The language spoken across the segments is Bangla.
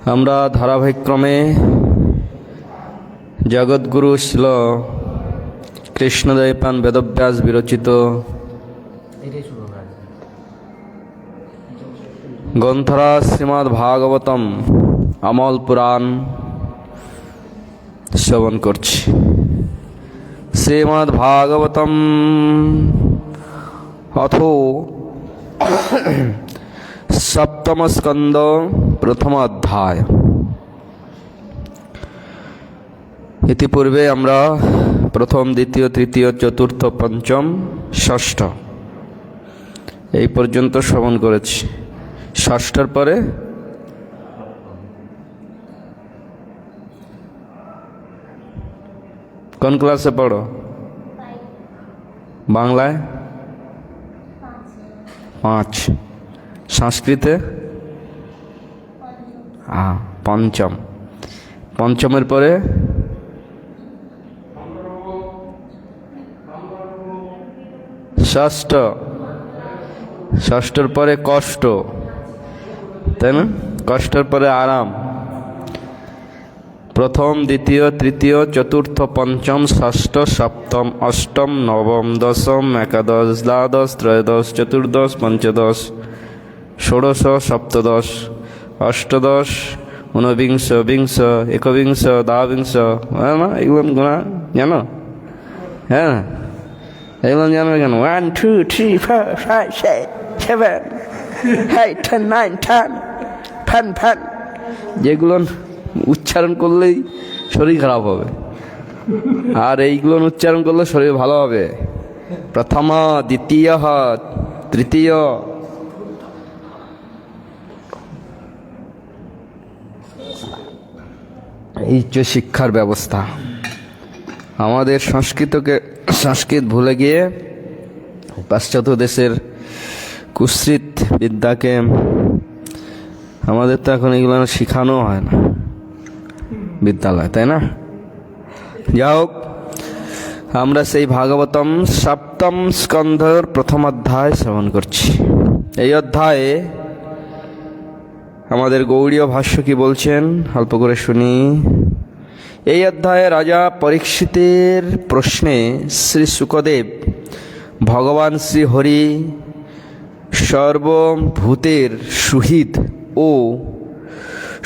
আমরা ধারাবাহিকক্রমে জগৎগুরু শ্রীল কৃষ্ণদেবপান বেদব্যাস বিরচিত গ্রন্থরাজ শ্রীমদ্ ভাগবতম আমল পুরাণ শ্রবণ করছি। শ্রীমদ্ ভাগবতম অথো সপ্তম স্কন্দ প্রথম অধ্যায়। ইতিপূর্বে আমরা প্রথম, দ্বিতীয়, তৃতীয়, চতুর্থ, পঞ্চম, ষষ্ঠ এই পর্যন্ত শ্রবণ করেছি। ষষ্ঠের পরে কোন ক্লাসে পড়ো? বাংলায় 5, সংস্কৃতে পঞ্চম। পঞ্চমের পরে ষষ্ঠ, ষষ্ঠের পরে কষ্ট, তাই না? কষ্টের পরে আরাম। প্রথম, দ্বিতীয়, তৃতীয়, চতুর্থ, পঞ্চম, ষষ্ঠ, সপ্তম, অষ্টম, নবম, দশম, একাদশ, দ্বাদশ, ত্রয়োদশ, চতুর্দশ, পঞ্চদশ, ষোড়শ, সপ্তদশ, অষ্টাদশ, ঊনবিংশ, বিংশ, একবিংশ, দ্বাবিংশ। হ্যাঁ না, এগুলো গোনা জানো? হ্যাঁ, এগুলো জানবে কেন? 1, 2, 3, 4, 5, 6, 7, 8, 10, 9, 10, ফ্যান যেগুলো উচ্চারণ করলেই শরীর খারাপ হবে, আর এইগুলো উচ্চারণ করলে শরীর ভালো হবে। প্রথম, দ্বিতীয়, তৃতীয়। এই যে শিক্ষার ব্যবস্থা, আমাদের সংস্কৃত ভুলে গিয়ে পাশ্চাত্য দেশের কুৎসিত বিদ্যাকে আমাদের তো এখন এগুলো শেখানো হয় না বিদ্যালয়, তাই না? যাই হোক, আমরা সেই ভাগবতম সপ্তম স্কন্ধর প্রথম অধ্যায় শ্রবণ করছি। এই অধ্যায়ে আমাদের গৌড়ীয় ভাষ্য কি বলছেন অল্প করে শুনি। এই অধ্যায়ে রাজা পরীক্ষিতের প্রশ্নে শ্রী শুকদেব ভগবান শ্রী হরি সর্বভূতের সুহিত ও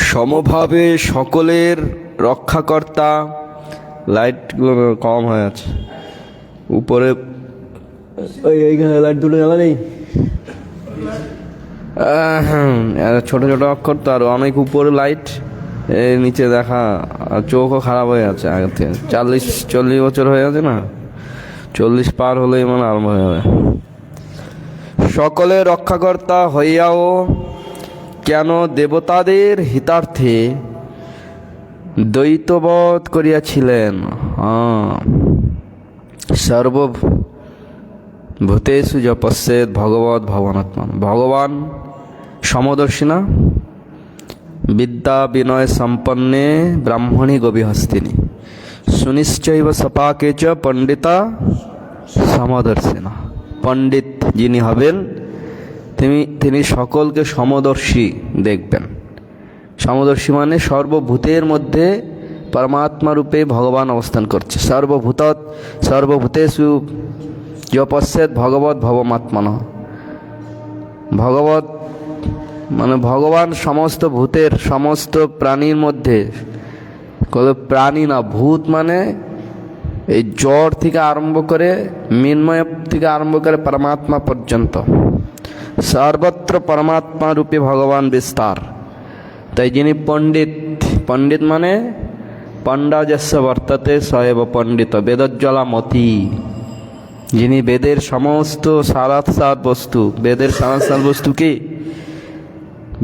সমভাবে সকলের রক্ষাকর্তা। লাইটগুলো কম হয়ে আছে উপরে, এইখানে লাইট দুটো জ্বালা নেই। ছোট ছোট অক্ষর তো, আর অনেক উপরে লাইট, এর নিচে দেখা, আর চোখও খারাপ হয়ে আছে আগে থেকে। 40 বছর হয়ে আছে না, 40 পার হলেই মানে আরম্ভ হয়ে যাবে। সকলের রক্ষাকর্তা হইয়াও কেন দেবতাদের হিতার্থে দ্বৈতবোধ করিয়াছিলেন। সর্বভূতেষু য পশ্যেৎ ভগবৎ ভবানাত্মন। ভগবান সমদর্শী না? বিদ্যা বিনয় সম্পন্নে ব্রাহ্মণী গভীহস্তিনী সুনিশ্চৈব সপাকে চ পণ্ডিতা সমদর্শিনা। পণ্ডিত যিনি হবেন তিনি সকলকে সমদর্শী দেখবেন। সমদর্শী মানে সর্বভূতের মধ্যে পরমাত্মা রূপে ভগবান অবস্থান করছে। সর্বভূতেষু য পশ্যেৎ ভগবৎ ভবমাত্মনঃ। ভগবৎ মানে ভগবান সমস্ত ভূতের, সমস্ত প্রাণীর মধ্যে। প্রাণী না, ভূত মানে এই জড় থেকে আরম্ভ করে, মৃন্ময় থেকে আরম্ভ করে পরমাত্মা পর্যন্ত সর্বত্র পরমাত্মা রূপে ভগবান বিস্তার। তাই যিনি পণ্ডিত মানে পণ্ডা যস্য বর্ততে স এব পণ্ডিত বেদজ্জ্বলা মতি। যিনি বেদের সমস্ত সারাৎসার বস্তু, বেদের সারাৎসার বস্তু কি?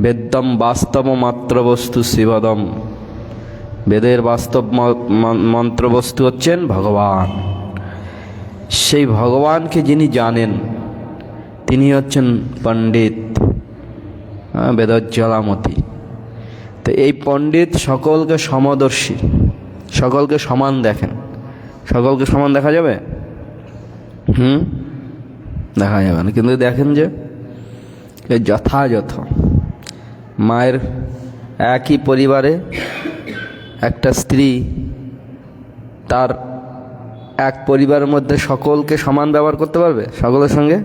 বেদম বাস্তব মাত্র বস্তু শিবদম। বেদের বাস্তব মন্ত্রবস্তু হচ্ছেন ভগবান। সেই ভগবানকে যিনি জানেন তিনি হচ্ছেন পণ্ডিত, বেদজ্জ্বলামতি। তো এই পণ্ডিত সকলকে সমদর্শী, সকলকে সমান দেখেন। সকলকে সমান দেখা যাবে? দেখা যাবে না, কিন্তু দেখেন যে যথাযথ মায়ের একই পরিবারে একটা স্ত্রী তার এক পরিবারের মধ্যে সকলকে সমান ব্যবহার করতে পারবে? সকলের সঙ্গে,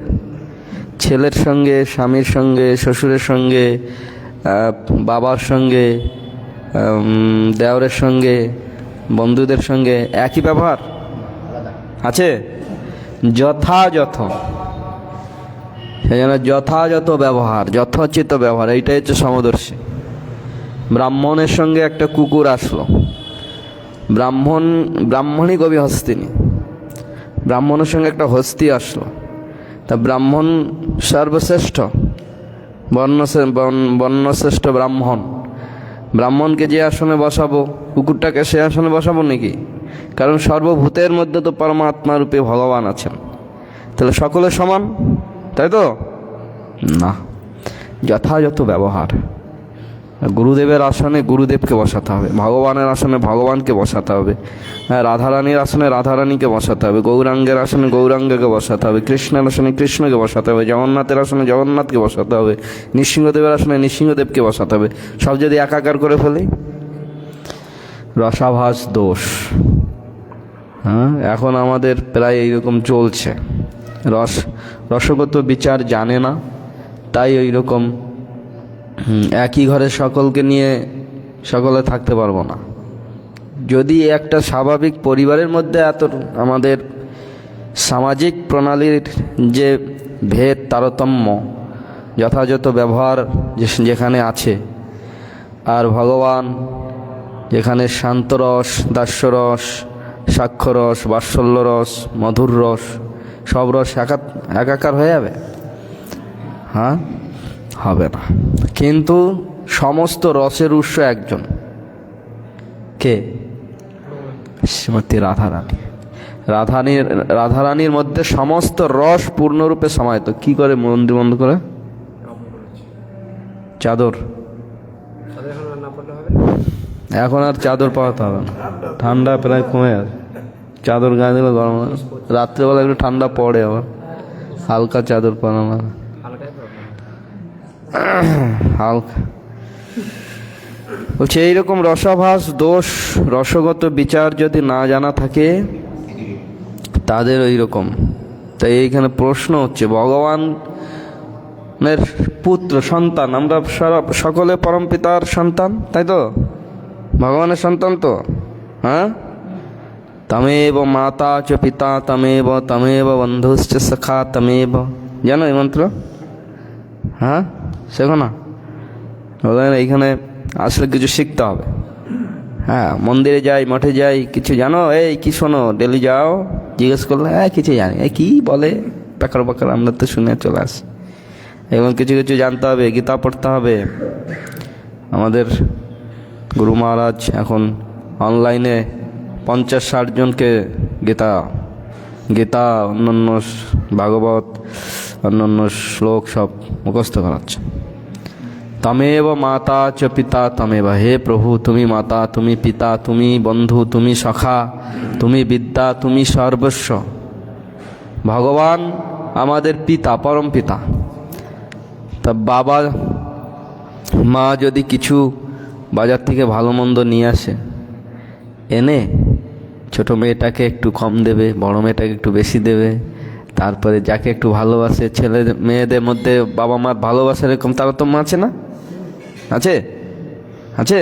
ছেলের সঙ্গে, স্বামীর সঙ্গে, শ্বশুরের সঙ্গে, বাবার সঙ্গে, দেওরের সঙ্গে, বন্ধুদের সঙ্গে একই ব্যবহার আছে? যথাযথ, সেই জন্য যথাযথ ব্যবহার, যথোচিত ব্যবহার, এইটাই হচ্ছে সমদর্শী। ব্রাহ্মণের সঙ্গে একটা কুকুর আসলো, ব্রাহ্মণই কবি হস্তিনী, ব্রাহ্মণের সঙ্গে একটা হস্তি আসলো, তা ব্রাহ্মণ সর্বশ্রেষ্ঠ, বর্ণশ্রেষ্ঠ ব্রাহ্মণ, ব্রাহ্মণকে যে আসনে বসাবো কুকুরটাকে সে আসনে বসাবো নাকি? কারণ সর্বভূতের মধ্যে তো পরমাত্মা রূপে ভগবান আছেন, তাহলে সকলে সমান, তাই তো না। যথাযথ ব্যবহার। গুরুদেবের আসনে গুরুদেবকে বসাতে হবে, ভগবানের আসনে ভগবানকে বসাতে হবে, রাধারানীর আসনে রাধারানীকে বসাতে হবে, গৌরাঙ্গের আসনে গৌরাঙ্গকে বসাতে হবে, কৃষ্ণের আসনে কৃষ্ণকে বসাতে হবে, জগন্নাথের আসনে জগন্নাথকে বসাতে হবে, নৃসিংহদেবের আসনে নৃসিংহদেবকে বসাতে হবে। সব যদি একাকার করে ফেলি, রসাভাস দোষ। এখন আমাদের প্রায় এইরকম চলছে, রসগত বিচার জানে না, তাই ওই রকম একই ঘরে সকলকে নিয়ে সকলে থাকতে পারবো না। যদি একটা স্বাভাবিক পরিবারের মধ্যে এত আমাদের সামাজিক প্রণালীর যে ভেদ তারতম্য, যথাযথ ব্যবহার যেখানে আছে, আর ভগবান যেখানে শান্তরস, দাস্যরস, সাক্ষ্যরস, বাৎসল্যরস, মধুর রস, সব রস একাকার হয়ে যাবে? হ্যাঁ, হবে না। কিন্তু সমস্ত রসের উৎস একজন, কে? শ্রীমতী রাধারানী। রাধারানীর মধ্যে সমস্ত রস পূর্ণরূপে সমাহিত। কি করে মন্দির বন্ধ করে? চাদর, এখন আর চাদর পাওয়াতে হবে না, ঠান্ডা প্রায় কমে আছে, চাদর গায়ে দিলে গরম, রাত্রেবেলা একটু ঠান্ডা পড়ে, আবার হালকা চাদর পরানো, হালকা। বলছে এইরকম রসাভাস দোষ, রসগত বিচার যদি না জানা থাকে তাদের ওই রকম। তাই এইখানে প্রশ্ন হচ্ছে, ভগবানের পুত্র সন্তান, আমরা সকলে পরম পিতার সন্তান, তাই তো? ভগবানের সন্তান তো, হ্যাঁ। তমেব মাতা চ পিতা তমেব, তমেব বন্ধুশ্চ সখা তমেব, জানো এই মন্ত্র? হ্যাঁ, শেখো না? এইখানে আসলে কিছু শিখতে হবে। হ্যাঁ, মন্দিরে যাই, মঠে যাই, কিছু জানো? এই কি শোনো, ডেলি যাও, জিজ্ঞেস করলে হ্যাঁ কিছু জানি, এই কী বলে পাকার পাকার, আমরা তো শুনে চলে আসি। এবং কিছু কিছু জানতে হবে, গীতা পড়তে হবে। আমাদের গুরু মহারাজ এখন অনলাইনে 50-60 জনকে গীতা অন্যান্য ভাগবত অন্যান্য শ্লোক সব মুখস্থ করাচ্ছে। তমেব মাতা চ পিতা তমেব, হে প্রভু তুমি মাতা, তুমি পিতা, তুমি বন্ধু, তুমি সখা, তুমি বিদ্যা, তুমি সর্বস্ব। ভগবান আমাদের পিতা, পরম পিতা। তা বাবা মা যদি কিছু বাজার থেকে ভালো মন্দ নিয়ে আসে, এনে ছোট মেয়েটাকে একটু কম দেবে, বড় মেয়েটাকে একটু বেশি দেবে, তারপরে যাকে একটু ভালোবাসে, ছেলে মেয়েদের মধ্যে বাবা মার ভালোবাসার এরকম তারতম্য আছে না? আছে, আছে।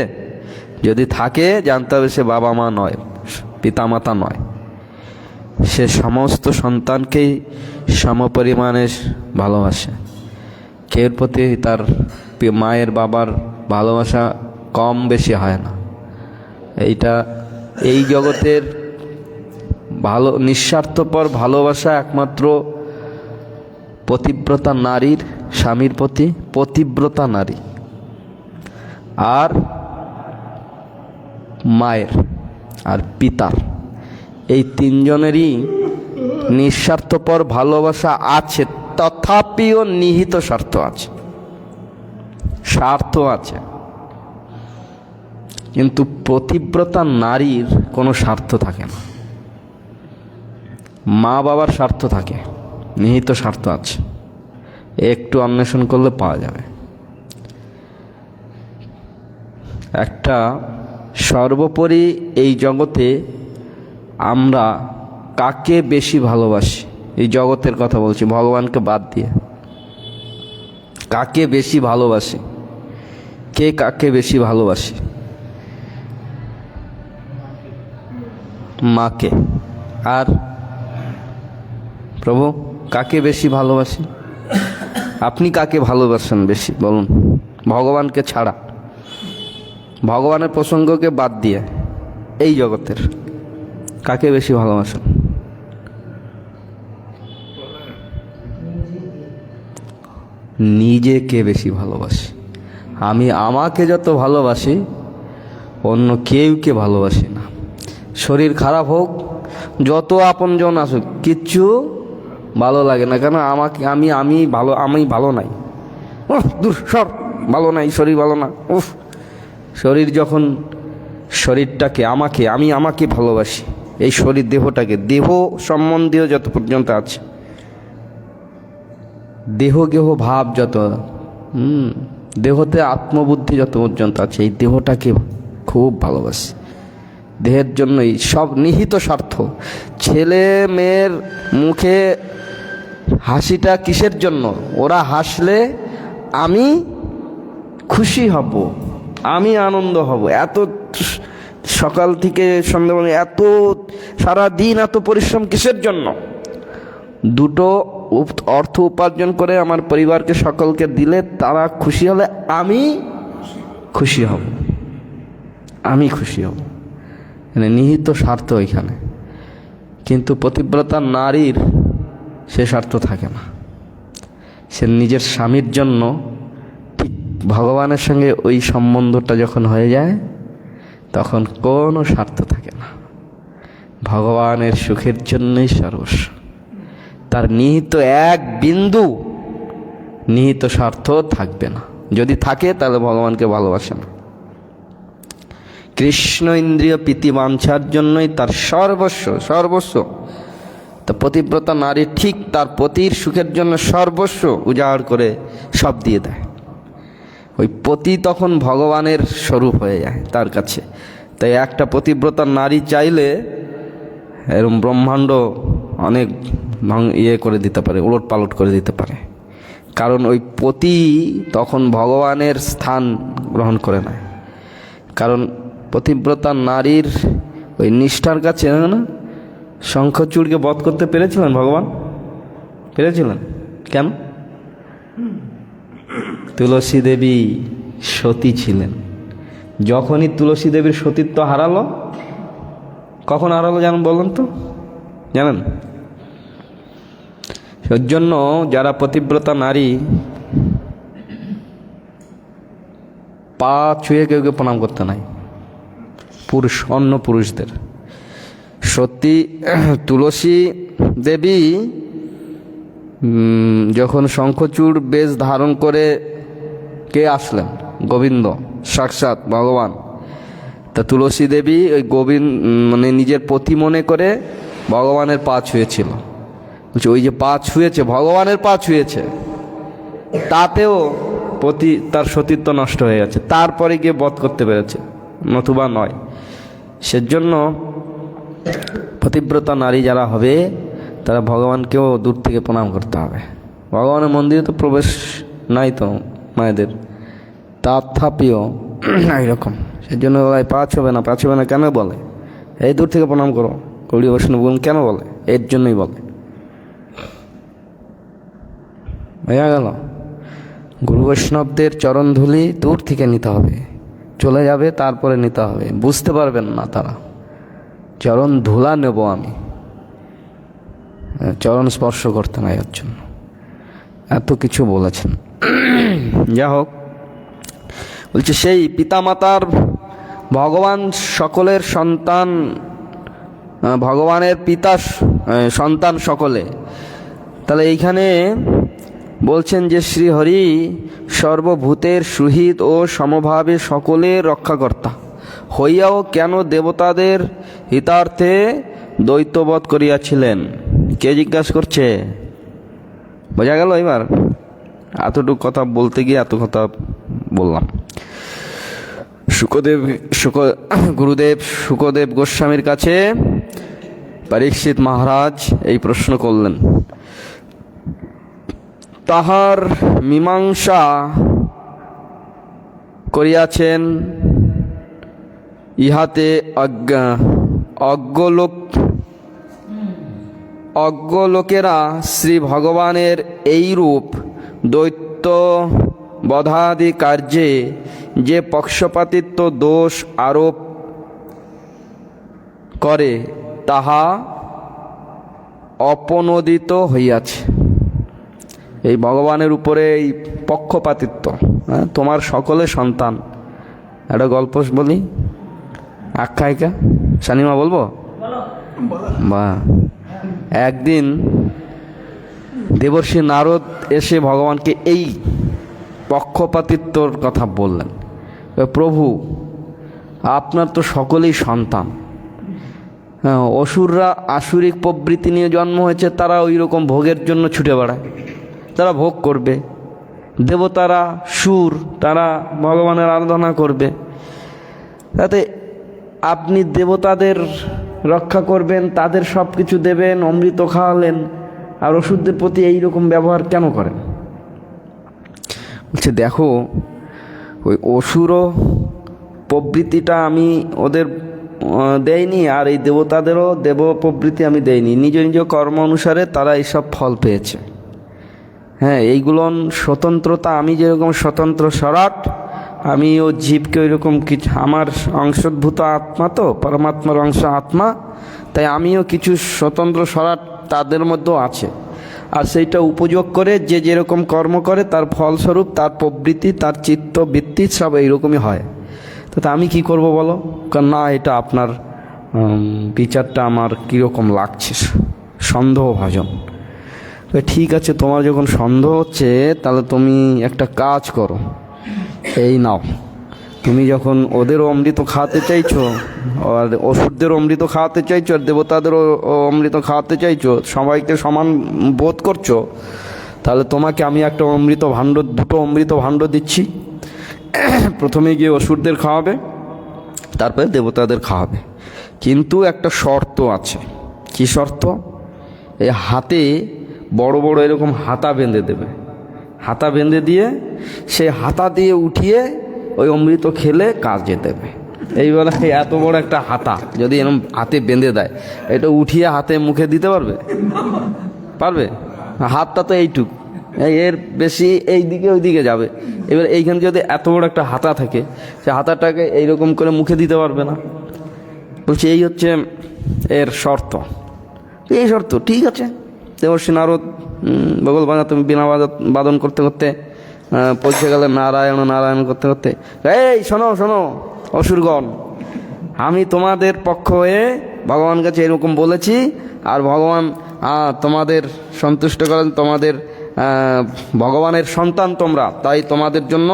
যদি থাকে জানতে হবে সে বাবা মা নয়, পিতামাতা নয়, সে সমস্ত সন্তানকেই সমপরিমাণে ভালোবাসে। কেউ প্রতি তার মায়ের বাবার ভালোবাসা কম বেশি হয় না। এইটা এই জগতের ভালো নিঃস্বার্থপর ভালোবাসা একমাত্র পতিব্রতা নারীর, স্বামীর প্রতি পতিব্রতা নারী, আর মায়ের আর পিতার, এই তিনজনেরই নিঃস্বার্থপর ভালোবাসা আছে, তথাপিও নিহিত স্বার্থ আছে, স্বার্থ আছে। কিন্তু পতিব্রতা নারীর কোনো স্বার্থ থাকে না। মা বাবার স্বার্থ থাকে, নিহিত স্বার্থ আছে, একটু অন্বেষণ করলে পাওয়া যাবে। একটা সর্বোপরি এই জগতে আমরা কাকে বেশি ভালোবাসি, এই জগতের কথা বলছি, ভগবানকে বাদ দিয়ে কাকে বেশি ভালোবাসি, কে কাকে বেশি ভালোবাসি? মাকে। আর প্রভু কাকে বেশি ভালোবাসি? আপনি কাকে ভালোবাসেন বেশি বলুন, ভগবানকে ছাড়া, ভগবানের প্রসঙ্গকে বাদ দিয়ে এই জগতের কাকে বেশি ভালোবাসেন? নিজেকে বেশি ভালোবাসি। আমি আমাকে যত ভালোবাসি অন্য কেউকে ভালোবাসি না। শরীর খারাপ হোক, যত আপনজন আসুক, কিচ্ছু ভালো লাগে না। কেন? আমি ভালো নাই, দূর সর, ভালো নাই, শরীর ভালো না, উফ। শরীর যখন, শরীরটাকে, আমাকে ভালোবাসি, এই শরীর দেহটাকে, দেহ সম্বন্ধীয় যত পর্যন্ত আছে, দেহ গেহ ভাব যত, দেহতে আত্মবুদ্ধি যত পর্যন্ত আছে, এই দেহটাকে খুব ভালোবাসি। দেহের জন্যই সব নিহিত স্বার্থ। ছেলে মেয়ের মুখে হাসিটা কিসের জন্য? ওরা হাসলে আমি খুশি হব, আমি আনন্দ হব। এত সকাল থেকে সন্ধ্যা পর্যন্ত এত সারা দিন এত পরিশ্রম কিসের জন্য? দুটো অর্থ উপার্জন করে আমার পরিবারকে সকলকে দিলে তারা খুশি হলে আমি খুশি হব, আমি খুশি হব। মানে নিহিত স্বার্থ ওইখানে। কিন্তু পতিব্রতা নারীর সে স্বার্থ থাকে না। সে নিজের স্বামীর জন্য, ঠিক ভগবানের সঙ্গে ওই সম্বন্ধটা যখন হয়ে যায় তখন কোনো স্বার্থ থাকে না। ভগবানের সুখের জন্যই সর্বস্ব। তার নিহিত এক বিন্দু নিহিত স্বার্থ থাকবে না। যদি থাকে তাহলে ভগবানকে ভালোবাসে না। কৃষ্ণ ইন্দ্রিয় প্রীতি বাঞ্ছার জন্যই তার সর্বস্ব। তো পতিব্রতা নারী ঠিক তার পতির সুখের জন্য সর্বস্ব উজাড় করে সব দিয়ে দেয়। ওই পতি তখন ভগবানের স্বরূপ হয়ে যায় তার কাছে। তাই একটা পতিব্রতা নারী চাইলে এরকম ব্রহ্মাণ্ড অনেক করে দিতে পারে, উলট পালট করে দিতে পারে। কারণ ওই পতি তখন ভগবানের স্থান গ্রহণ করে নেয়। কারণ পতিব্রতা নারীর ওই নিষ্ঠার কাছে না, শঙ্খচূড়কে বধ করতে পেরেছিলেন ভগবান? পেরেছিলেন? কেন? তুলসী দেবী সতী ছিলেন। যখনই তুলসী দেবীর সতীত্ব হারালো, কখন হারালো জানেন? বলুন তো, জানেন? ওর জন্য যারা পতিব্রতা নারী পা ছুঁয়ে কেউ প্রণাম করতে নাই, পুরুষ, অন্য পুরুষদের। সতী তুলসী দেবী যখন শঙ্খচূড় বেশ ধারণ করে কে আসলেন? গোবিন্দ, সাক্ষাৎ ভগবান। তা তুলসী দেবী ওই মানে নিজের পতি মনে করে ভগবানের পা ছুঁয়েছিল। বলছে ওই যে পা ছুঁয়েছে, ভগবানের পা ছুঁয়েছে, তাতেও পতি তার সতীত্ব নষ্ট হয়ে গেছে, তারপরে গিয়ে বধ করতে পেরেছে, নতুবা নয়। সেজন্য পতিব্রতা নারী যারা হবে তারা ভগবানকেও দূর থেকে প্রণাম করতে হবে। ভগবানের মন্দিরে তো প্রবেশ নাই তো মায়েদের, তথাপিও এইরকম। সেজন্য পা ছবে না, পা ছবে না কেন বলে? এই দূর থেকে প্রণাম করো। গৌড়ীয় বৈষ্ণবগণ কেন বলে? এর জন্যই বলে। বোঝা গেল? গুরু বৈষ্ণবদের চরণধূলি দূর থেকে নিতে হবে, চলে যাবে তারপরে নিতে হবে। বুঝতে পারবেন না তারা, চরণ ধুলা নেব আমি, চরণ স্পর্শ করতে নাই। এর জন্য এত কিছু বলেছেন। যা হোক, বলছে সেই পিতামাতার, ভগবান সকলের সন্তান, ভগবানের পিতা সন্তান সকলে। তাহলে এইখানে বলছেন যে শ্রীহরি সর্বভূতের সুহিত ও সমভাবে সকলের রক্ষাকর্তা হইয়াও কেন দেবতাদের হিতার্থে দ্বৈতবধ করিয়াছিলেন? কে জিজ্ঞাসা করছে? বোঝা গেল? এবার এতটুকু কথা বলতে গিয়ে এত কথা বললাম। গুরুদেব শুকদেব গোস্বামীর কাছে পরীক্ষিত মহারাজ এই প্রশ্ন করলেন। তাহার মীমাংসা করিয়াছেন, ইহাতে অজ্ঞলোকেরা শ্রী ভগবানের এইরূপ দৈত্য বধাদি কার্যে যে পক্ষপাতিত্ব দোষ আরোপ করে তাহা অপনোদিত হইয়াছে। এই ভগবানের উপরে এই পক্ষপাতিত্ব, তোমার সকলে সন্তান। একটা গল্প বলি, আখ্যায়িকা, শানিমা বলবো? বা একদিন দেবর্ষি নারদ এসে ভগবানকে এই পক্ষপাতিত্বর কথা বললেন। প্রভু, আপনার তো সকলেই সন্তান। হ্যাঁ, অসুররা আসুরিক প্রবৃত্তি নিয়ে জন্ম হয়েছে, তারা ওই রকম ভোগের জন্য ছুটে বেড়ায়, তারা ভোগ করবে। দেবতারা সুর, তারা ভগবানের আরাধনা করবে। তাতে আপনি দেবতাদের রক্ষা করবেন, তাদের সব কিছু দেবেন, অমৃত খাওয়ালেন, আর অসুরদের প্রতি এইরকম ব্যবহার কেন করেন? বলছে, দেখো, ওই অসুর প্রবৃত্তিটা আমি ওদের দেয়নি, আর এই দেবতাদেরও দেব প্রবৃত্তি আমি দেয়নি। নিজ নিজ কর্ম অনুসারে তারা এইসব ফল পেয়েছে। হ্যাঁ, এইগুলো স্বতন্ত্রতা, আমি যেরকম স্বতন্ত্র স্বরাট, আমি ও জীবকে ওইরকম কিছু, আমার অংশোদ্ভূত আত্মা তো, পরমাত্মার অংশ আত্মা, তাই আমিও কিছু স্বতন্ত্র স্বরাট তাদের মধ্যেও আছে। আর সেইটা উপযোগ করে যে যেরকম কর্ম করে তার ফলস্বরূপ তার প্রবৃত্তি, তার চিত্ত বৃত্তি সব এইরকমই হয়। তো আমি কি করব বলো? কারণ না, এটা আপনার বিচারটা আমার কীরকম লাগছে, সন্দেহভাজন। ঠিক আছে, তোমার যখন সন্দেহ হচ্ছে, তাহলে তুমি একটা কাজ করো। এই নাও, তুমি যখন ওদেরও অমৃত খাওয়াতে চাইছো, আর অসুরদেরও অমৃত খাওয়াতে চাইছো, আর দেবতাদেরও অমৃত খাওয়াতে চাইছো, সবাইকে সমান বোধ করছো, তাহলে তোমাকে আমি একটা অমৃত ভাণ্ড, দুটো অমৃত ভাণ্ড দিচ্ছি। প্রথমে গিয়ে অসুরদের খাওয়াবে, তারপরে দেবতাদের খাওয়াবে। কিন্তু একটা শর্ত আছে। কি শর্ত? এই হাতে বড় বড় এরকম হাতা বেঁধে দেবে। হাতা বেঁধে দিয়ে সেই হাতা দিয়ে উঠিয়ে ওই অমৃত খেলে কাজে দেবে। এইবার এত বড় একটা হাতা যদি এরকম হাতে বেঁধে দেয়, এটা উঠিয়ে হাতে মুখে দিতে পারবে? পারবে? হাতটা তো এইটুক, এর বেশি এই দিকে ওই দিকে যাবে। এবার এইখানে যদি এত বড় একটা হাতা থাকে, সে হাতাটাকে এইরকম করে মুখে দিতে পারবে না। বলছি, এই হচ্ছে এর শর্ত। এই শর্ত ঠিক আছে। দেবর্ষি নারদ বগল বাজা, তুমি বিনা বাদন করতে করতে পৌঁছে গেলে নারায়ণ নারায়ণ করতে করতে, এই শোনো শোনো অসুরগণ, আমি তোমাদের পক্ষ হয়ে ভগবানের কাছে এরকম বলেছি, আর ভগবান তোমাদের সন্তুষ্ট করেন, তোমাদের ভগবানের সন্তান তোমরা, তাই তোমাদের জন্য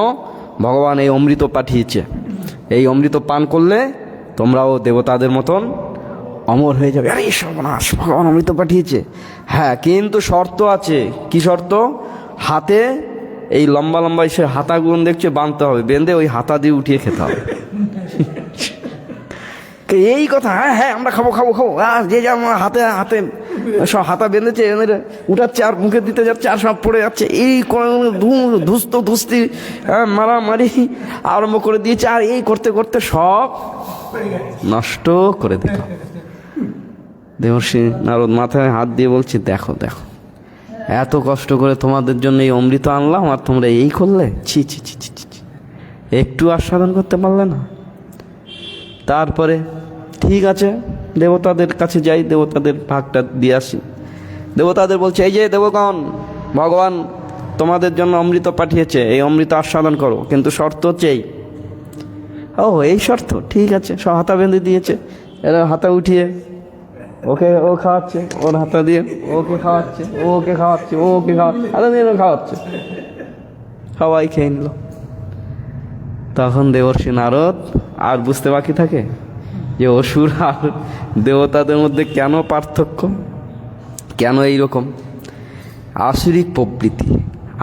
ভগবান এই অমৃত পাঠিয়েছে। এই অমৃত পান করলে তোমরাও দেবতাদের মতন অমর হয়ে যাবে। আরে সর্বনাশ, ভগবান অমৃত পাঠিয়েছে। হ্যাঁ, কিন্তু শর্ত আছে। কি শর্ত? হাতে এই লম্বা লম্বা সে হাতাগুলো দেখছে বাঁধতে হবে, বেঁধে ওই হাতা দিয়ে উঠিয়ে খেতে হবে। এই কথা, হ্যাঁ হ্যাঁ আমরা খাবো খাবো খাবো, যে যেমন হাতে হাতে সব হাতা বেঁধেছে, উঠাচ্ছে আর মুখে দিতে যাচ্ছে, আর সব পড়ে যাচ্ছে। এই ধুস্ত ধুস্তি মারামারি আরম্ভ করে দিয়েছে, আর এই করতে করতে সব নষ্ট করে দিল। দেবর্ষি নারদ মাথায় হাত দিয়ে বলছে, দেখো দেখো, এত কষ্ট করে তোমাদের জন্য এই অমৃত আনলাম, আর তোমরা এই করলে? ছি ছি ছি ছি ছি, একটু আস্বাদন করতে পারলে না? তারপরে ঠিক আছে, দেবতাদের কাছে যাই, দেবতাদের ভাগটা দিয়ে আসি। দেবতাদের বলছে, এই যে দেবগণ, ভগবান তোমাদের জন্য অমৃত পাঠিয়েছে, এই অমৃত আস্বাদন করো, কিন্তু শর্ত হচ্ছে এই। ও, এই শর্ত? ঠিক আছে। সব হাতা বেঁধে দিয়েছে, এরা হাতা উঠিয়ে ওকে ও খাওয়াচ্ছে, ওর হাতা দিয়ে ওকে খাওয়াচ্ছে, ওকে খাওয়াচ্ছে, ওকে খাওয়াচ্ছে, হাতা দিয়ে খাওয়াচ্ছে, সবাই খেয়ে নিল। তখন দেবর্ষি নারদ আর বুঝতে বাকি থাকে যে অসুর আর দেবতাদের মধ্যে কেন পার্থক্য, কেন এইরকম আসুরিক প্রবৃত্তি।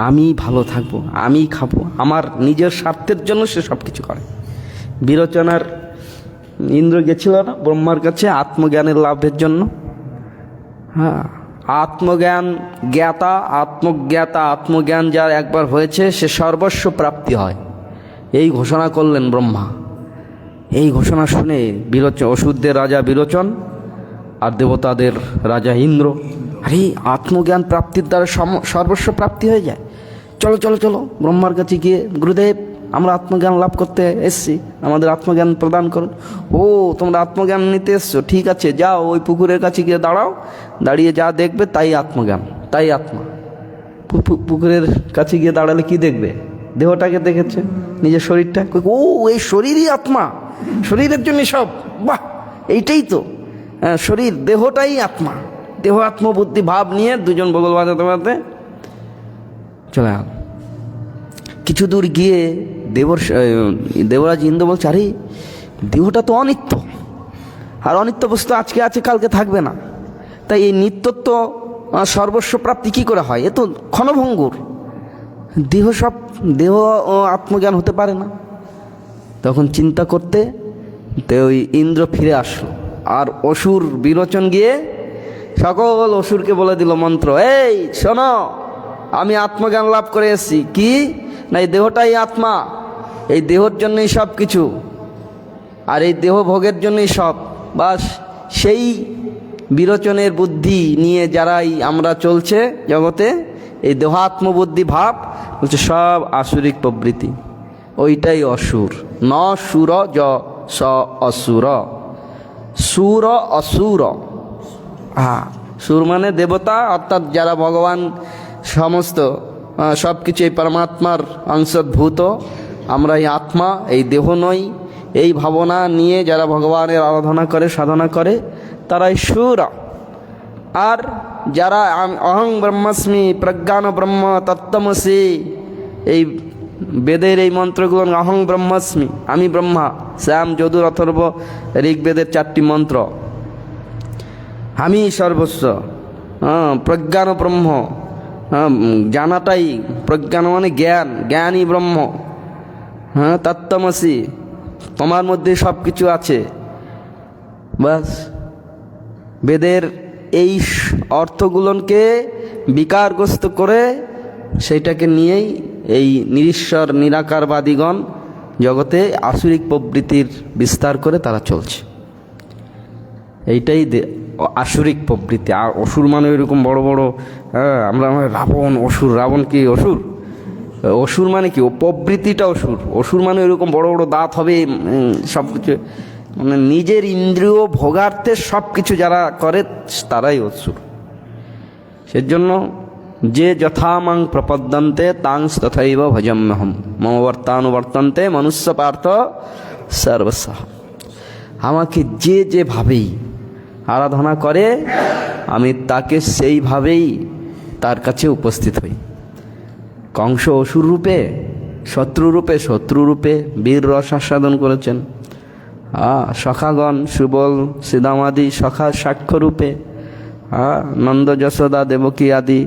আমি ভালো থাকবো, আমি খাবো, আমার নিজের স্বার্থের জন্য সে সব কিছু করে। বিরোচনার ইন্দ্র গেছিল না ব্রহ্মার কাছে আত্মজ্ঞানের লাভের জন্য। হ্যাঁ, আত্মজ্ঞান জ্ঞাতা, আত্মজ্ঞাতা, আত্মজ্ঞান যার একবার হয়েছে সে সর্বস্ব প্রাপ্তি হয়, এই ঘোষণা করলেন ব্রহ্মা। এই ঘোষণা শুনে অসুরদের রাজা বিরোচন আর দেবতাদের রাজা ইন্দ্র, আরে আত্মজ্ঞান প্রাপ্তির দ্বারা সর্বস্ব প্রাপ্তি হয়ে যায়, চলো চলো চলো ব্রহ্মার কাছে গিয়ে, গুরুদেব আমরা আত্মজ্ঞান লাভ করতে এসছি, আমাদের আত্মজ্ঞান প্রদান করুন। ও তোমরা আত্মজ্ঞান নিতে এসছো, ঠিক আছে যাও ওই পুকুরের কাছে গিয়ে দাঁড়াও, দাঁড়িয়ে যা দেখবে তাই আত্মজ্ঞান, তাই আত্মা। পুকুরের কাছে গিয়ে দাঁড়ালে কি দেখবে? দেহটাকে দেখেছে, নিজের শরীরটা, ও এই শরীরই আত্মা, শরীরের জন্য সব, বাহ এইটাই তো শরীর, দেহটাই আত্মা। দেহ আত্মবুদ্ধি ভাব নিয়ে দুজন বগল বাজাতে বাজাতে চলে গেল। কিছু দূর গিয়ে দেবরাজ ইন্দ্র বলছে, আরে দেহটা তো অনিত্য, আর অনিত্য বস্তু আজকে আছে কালকে থাকবে না, তাই এই নিত্যত্ব সর্বস্ব প্রাপ্তি কী করে হয়? এ তো ক্ষণভঙ্গুর, দেহ আত্মজ্ঞান হতে পারে না। তখন চিন্তা করতে তো ওই ইন্দ্র ফিরে আসলো, আর অসুর বিরোচন গিয়ে সকল অসুরকে বলে দিল মন্ত্র, এই শোনো, আমি আত্মজ্ঞান লাভ করে এসেছি। কি না, এই দেহটাই আত্মা, এই দেহর জন্যই সব কিছু, আর এই দেহ ভোগের জন্যই সব। বাস সেই বিরোচনের বুদ্ধি নিয়ে যারাই আমরা চলছে জগতে, এই দেহাত্মবুদ্ধি ভাব বলছে সব আসুরিক প্রবৃত্তি, ওইটাই অসুর। ন সুর য স অসুর, সুর অসুর। হ্যাঁ, সুর মানে দেবতা, অর্থাৎ যারা ভগবান সমস্ত সব কিছু এই পরমাত্মার অংশভূত, আমরা এই আত্মা, এই দেহ নই, এই ভাবনা নিয়ে যারা ভগবানের আরাধনা করে, সাধনা করে, তারাই সুর। আর যারা অহং ব্রহ্মাস্মি প্রজ্ঞান ব্রহ্ম তত্ত্বমসি, এই বেদের এই মন্ত্রগুলো, অহং ব্রহ্মাস্মি আমি ব্রহ্মা, শ্যাম যদুর অথর্ব ঋগ্বেদের 4টি মন্ত্র, আমি সর্বস্ব, প্রজ্ঞান ব্রহ্ম, জানাটাই প্রজ্ঞান মানে জ্ঞান, জ্ঞানই ব্রহ্ম, হ্যাঁ তত্ত্বমসি তোমার মধ্যে সব কিছু আছে। বাস বেদের এই অর্থগুলোকে বিকারগ্রস্ত করে সেইটাকে নিয়েই এই নিরীশ্বর নিরাকারবাদীগণ জগতে আসুরিক প্রবৃত্তির বিস্তার করে তারা চলছে। এইটাই আসুরিক প্রবৃত্তি। আর অসুর মানে এরকম বড় বড়, আমরা রাবণ, অসুর, রাবণ কি অসুর? অসুর মানে কি, ও প্রবৃত্তিটা অসুর। অসুর মানে এরকম বড় বড় দাঁত হবে, সব কিছু মানে নিজের ইন্দ্রিয় ভোগার্থে সব কিছু যারা করে তারাই অসুর। সেজন্য যে যথামাং প্রপদ্যন্তে তাংস তথৈব ভজম্যহম মম বর্তানুবর্তন্তে মনুষ্য পার্থ সর্বসহ। আমাকে যে যেভাবেই আরাধনা করে আমি তাকে সেইভাবেই তার কাছে উপস্থিত হই। কংস অসুর রূপে, শত্রু রূপে বীর রস আস্বাদন করেছেন। সখাগণ সুবল শ্রীদামাদি সখা সাক্ষ্য রূপে, নন্দ যশোদা দেবকী আদি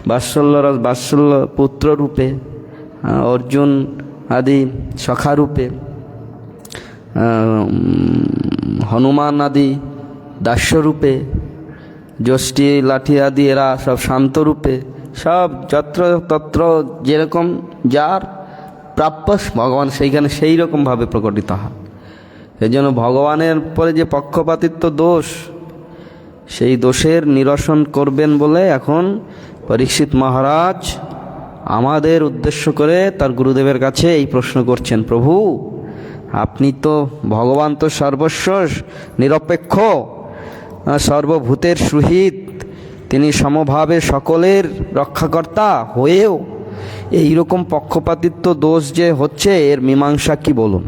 বাৎসল্য পুত্র রূপে, অর্জুন আদি সখা রূপে, হনুমান আদি দাস্যরূপে, যষ্টি লাঠি আদি এরা সব শান্তরূপে, সব যত্র তত্র যেরকম যার প্রাপ্য ভগবান সেইখানে সেই রকমভাবে প্রকটিত হয়। সেই জন্য ভগবানের পরে যে পক্ষপাতিত্ব দোষ, সেই দোষের নিরসন করবেন বলে এখন পরীক্ষিত মহারাজ আমাদের উদ্দেশ্য করে তার গুরুদেবের কাছে এই প্রশ্ন করছেন, প্রভু আপনি তো ভগবান, তো সর্বস্ব নিরপেক্ষ, সর্বভূতের সুহিত, তিনি সমভাবে সকলের রক্ষাকর্তা হয়েও এই রকম পক্ষপাতিত্ব দোষ যে হচ্ছে, এর মীমাংসা কি বলুন।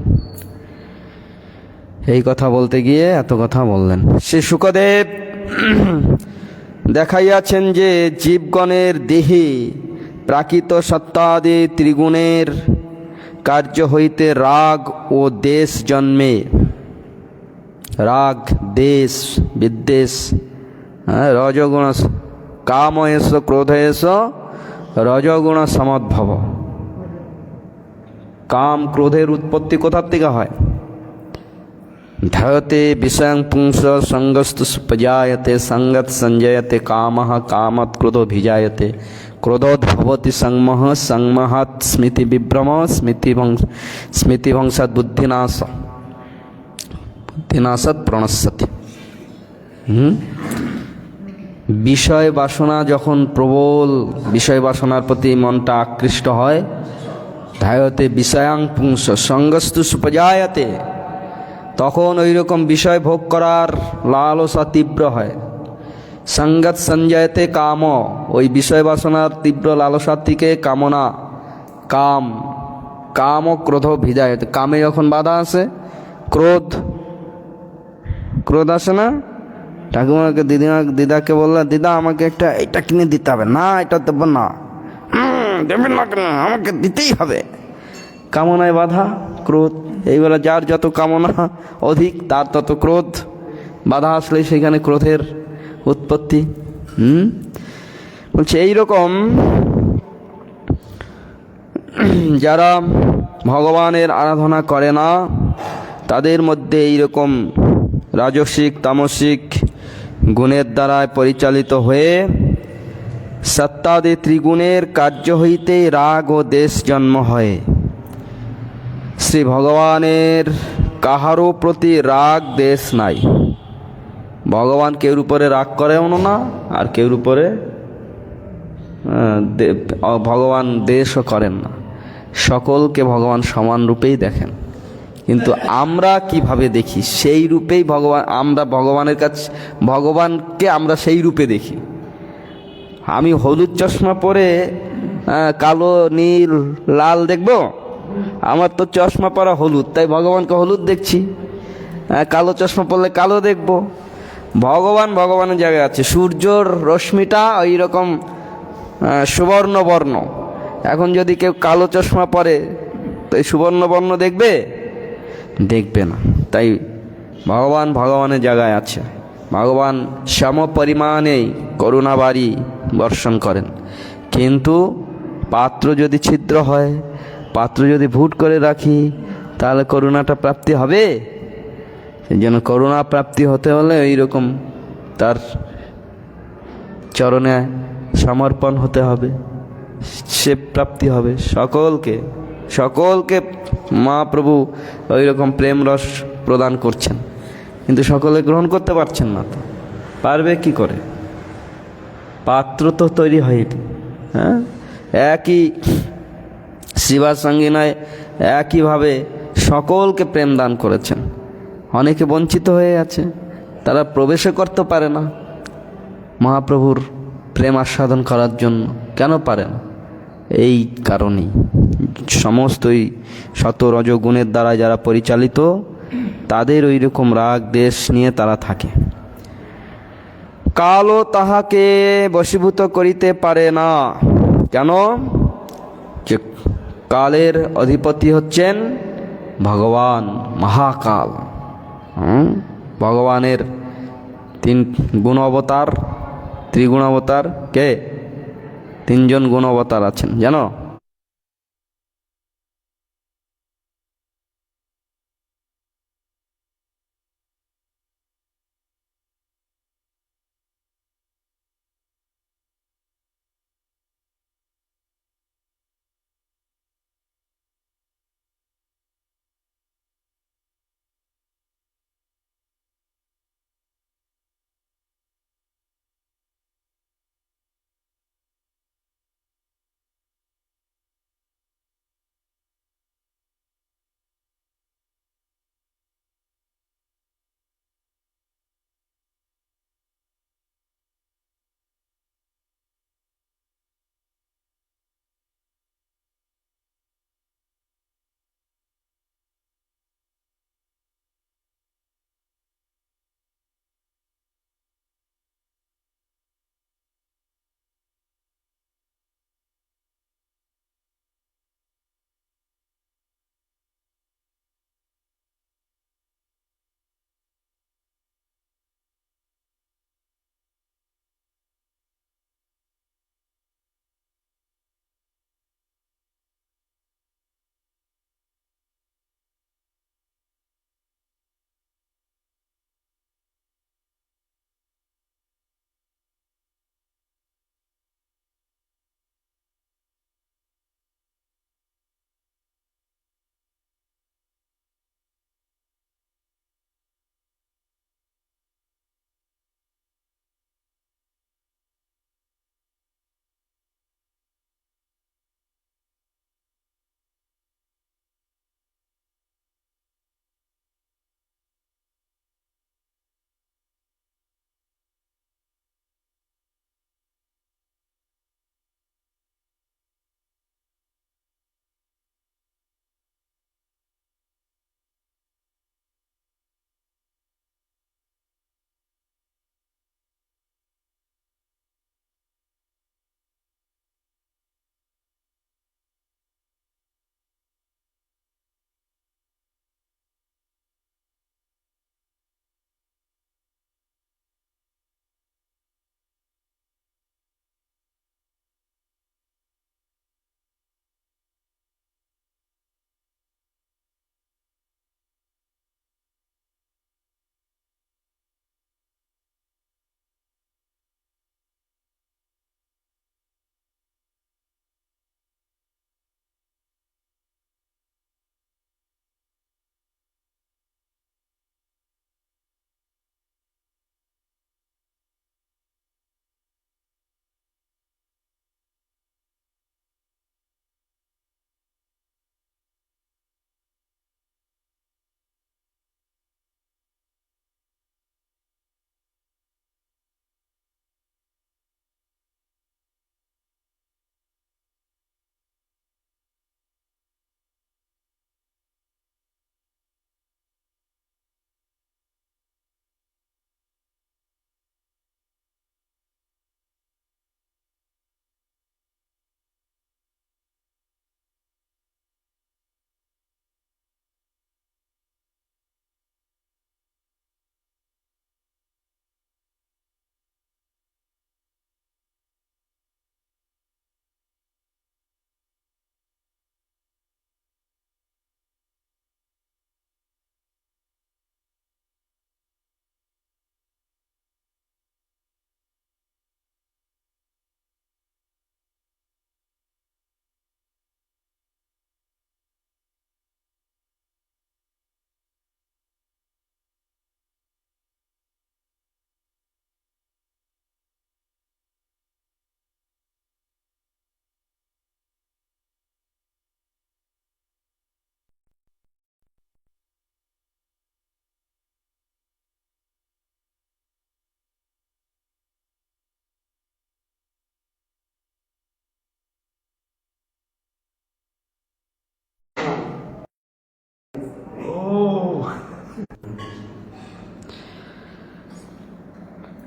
এই কথা বলতে গিয়ে এত কথা বললেন। শ্রী শুকদেব দেখাইয়াছেন যে জীবগণের দেহে প্রাকৃত সত্তাদি ত্রিগুণের কার্য হইতে রাগ ও দেশ জন্মে। রাগ, দেশ, বিদ্বেষ, রজগুণ, কাম এস ক্রোধ এস রজগুণ সমদ্ভব। কাম ক্রোধের উৎপত্তি কোথার থেকে হয়? ध्यते विषयं पुंस संगस्तु सुपजायते संगत संजयते कामः कामत् क्रोधो भिजायते क्रोधोद्भवति संमोह संमोहात् स्मृति विभ्रम स्मृतिभंशात् बुद्धिनाशात् प्रणश्यति। বিষয় বাসনা যখন প্রবল, বিষয় বাসনার প্রতি মনটা আকৃষ্ট হয়, ধায়তে বিষয়াং পুংস সঙ্গস্তু সুপজায়তে, তখন ওই রকম বিষয় ভোগ করার লালসা তীব্র হয়। সঙ্গত সঞ্জয়তে কাম, ওই বিষয় বাসনার তীব্র লালসার থেকে কামনা, কাম ও ক্রোধ ভিজায়তে, কামে যখন বাধা আসে, ক্রোধ আসে না। ঠাকুমাকে দিদাকে বললেন, দিদা আমাকে এটা কিনে দিতে হবে, না এটা দেবো না, দেবেন না কেন, আমাকে দিতেই হবে। কামনায় বাধা, ক্রোধ। এইবেলা যার যত কামনা অধিক তার তত ক্রোধ, বাধা আসলে সেখানে ক্রোধের উৎপত্তি। বলছে এইরকম যারা ভগবানের আরাধনা করে না তাদের মধ্যে এইরকম রাজসিক তামসিক গুণের দ্বারায় পরিচালিত হয়ে সত্তাদি ত্রিগুণের কার্য হইতে রাগ ও দেশ জন্ম হয়। শ্রী ভগবানের কাহারও প্রতি রাগ দেশ নাই। ভগবান কেউর উপরে রাগ করেও না, আর কেউর উপরে ভগবান দেশও করেন না। সকলকে ভগবান সমান রূপেই দেখেন, কিন্তু আমরা কিভাবে দেখি সেই রূপেই আমরা ভগবানের কাছে, ভগবানকে আমরা সেই রূপে দেখি। আমি হলুদ চশমা পরে কালো নীল লাল দেখব? আমার তো চশমা পরা হলুদ, তাই ভগবানকে হলুদ দেখছি। কালো চশমা পরলে কালো দেখব। ভগবানের জায়গায় আছে। সূর্যর রশ্মিটা ওই রকম সুবর্ণ বর্ণ। এখন যদি কেউ কালো চশমা পরে তো এই সুবর্ণ বর্ণ দেখবে না। তাই ভগবানের জায়গায় আছে। ভগবান সম পরিমাণেই করুণাবাড়ি বর্ষণ করেন, কিন্তু পাত্র যদি ছিদ্র হয়, পাত্র যদি ভুট করে রাখি, তাহলে করুণাটা প্রাপ্তি হবে? সেই জন্য করুণা প্রাপ্তি হতে হলে এইরকম তার চরণে সমর্পণ হতে হবে, সে প্রাপ্তি হবে। সকলকে মহাপ্রভু ওই রকম প্রেম রস প্রদান করছেন, কিন্তু সকলে গ্রহণ করতে পারছেন না। তো পারবে কি করে? পাত্র তো তৈরি হয়নি। একই শিবার সঙ্গিনায় একইভাবে সকলকে প্রেম দান করেছেন। অনেকে বঞ্চিত হয়ে আছে, তারা প্রবেশও করতে পারে না মহাপ্রভুর প্রেম আস্বাদন করার জন্য। কেন পারে না? এই কারণেই সমস্তই শত রজগুণের দ্বারা যারা পরিচালিত, তাদের ওই রকম রাগ দেশ নিয়ে তারা থাকে। কালও তাহাকে বশীভূত করিতে পারে না। কেন? যে কালের অধিপতি হচ্ছেন ভগবান, মহাকাল। ভগবানের 3 গুণ অবতার, ত্রিগুণ অবতার কে? 3 জন গুণ অবতার আছেন, জানো?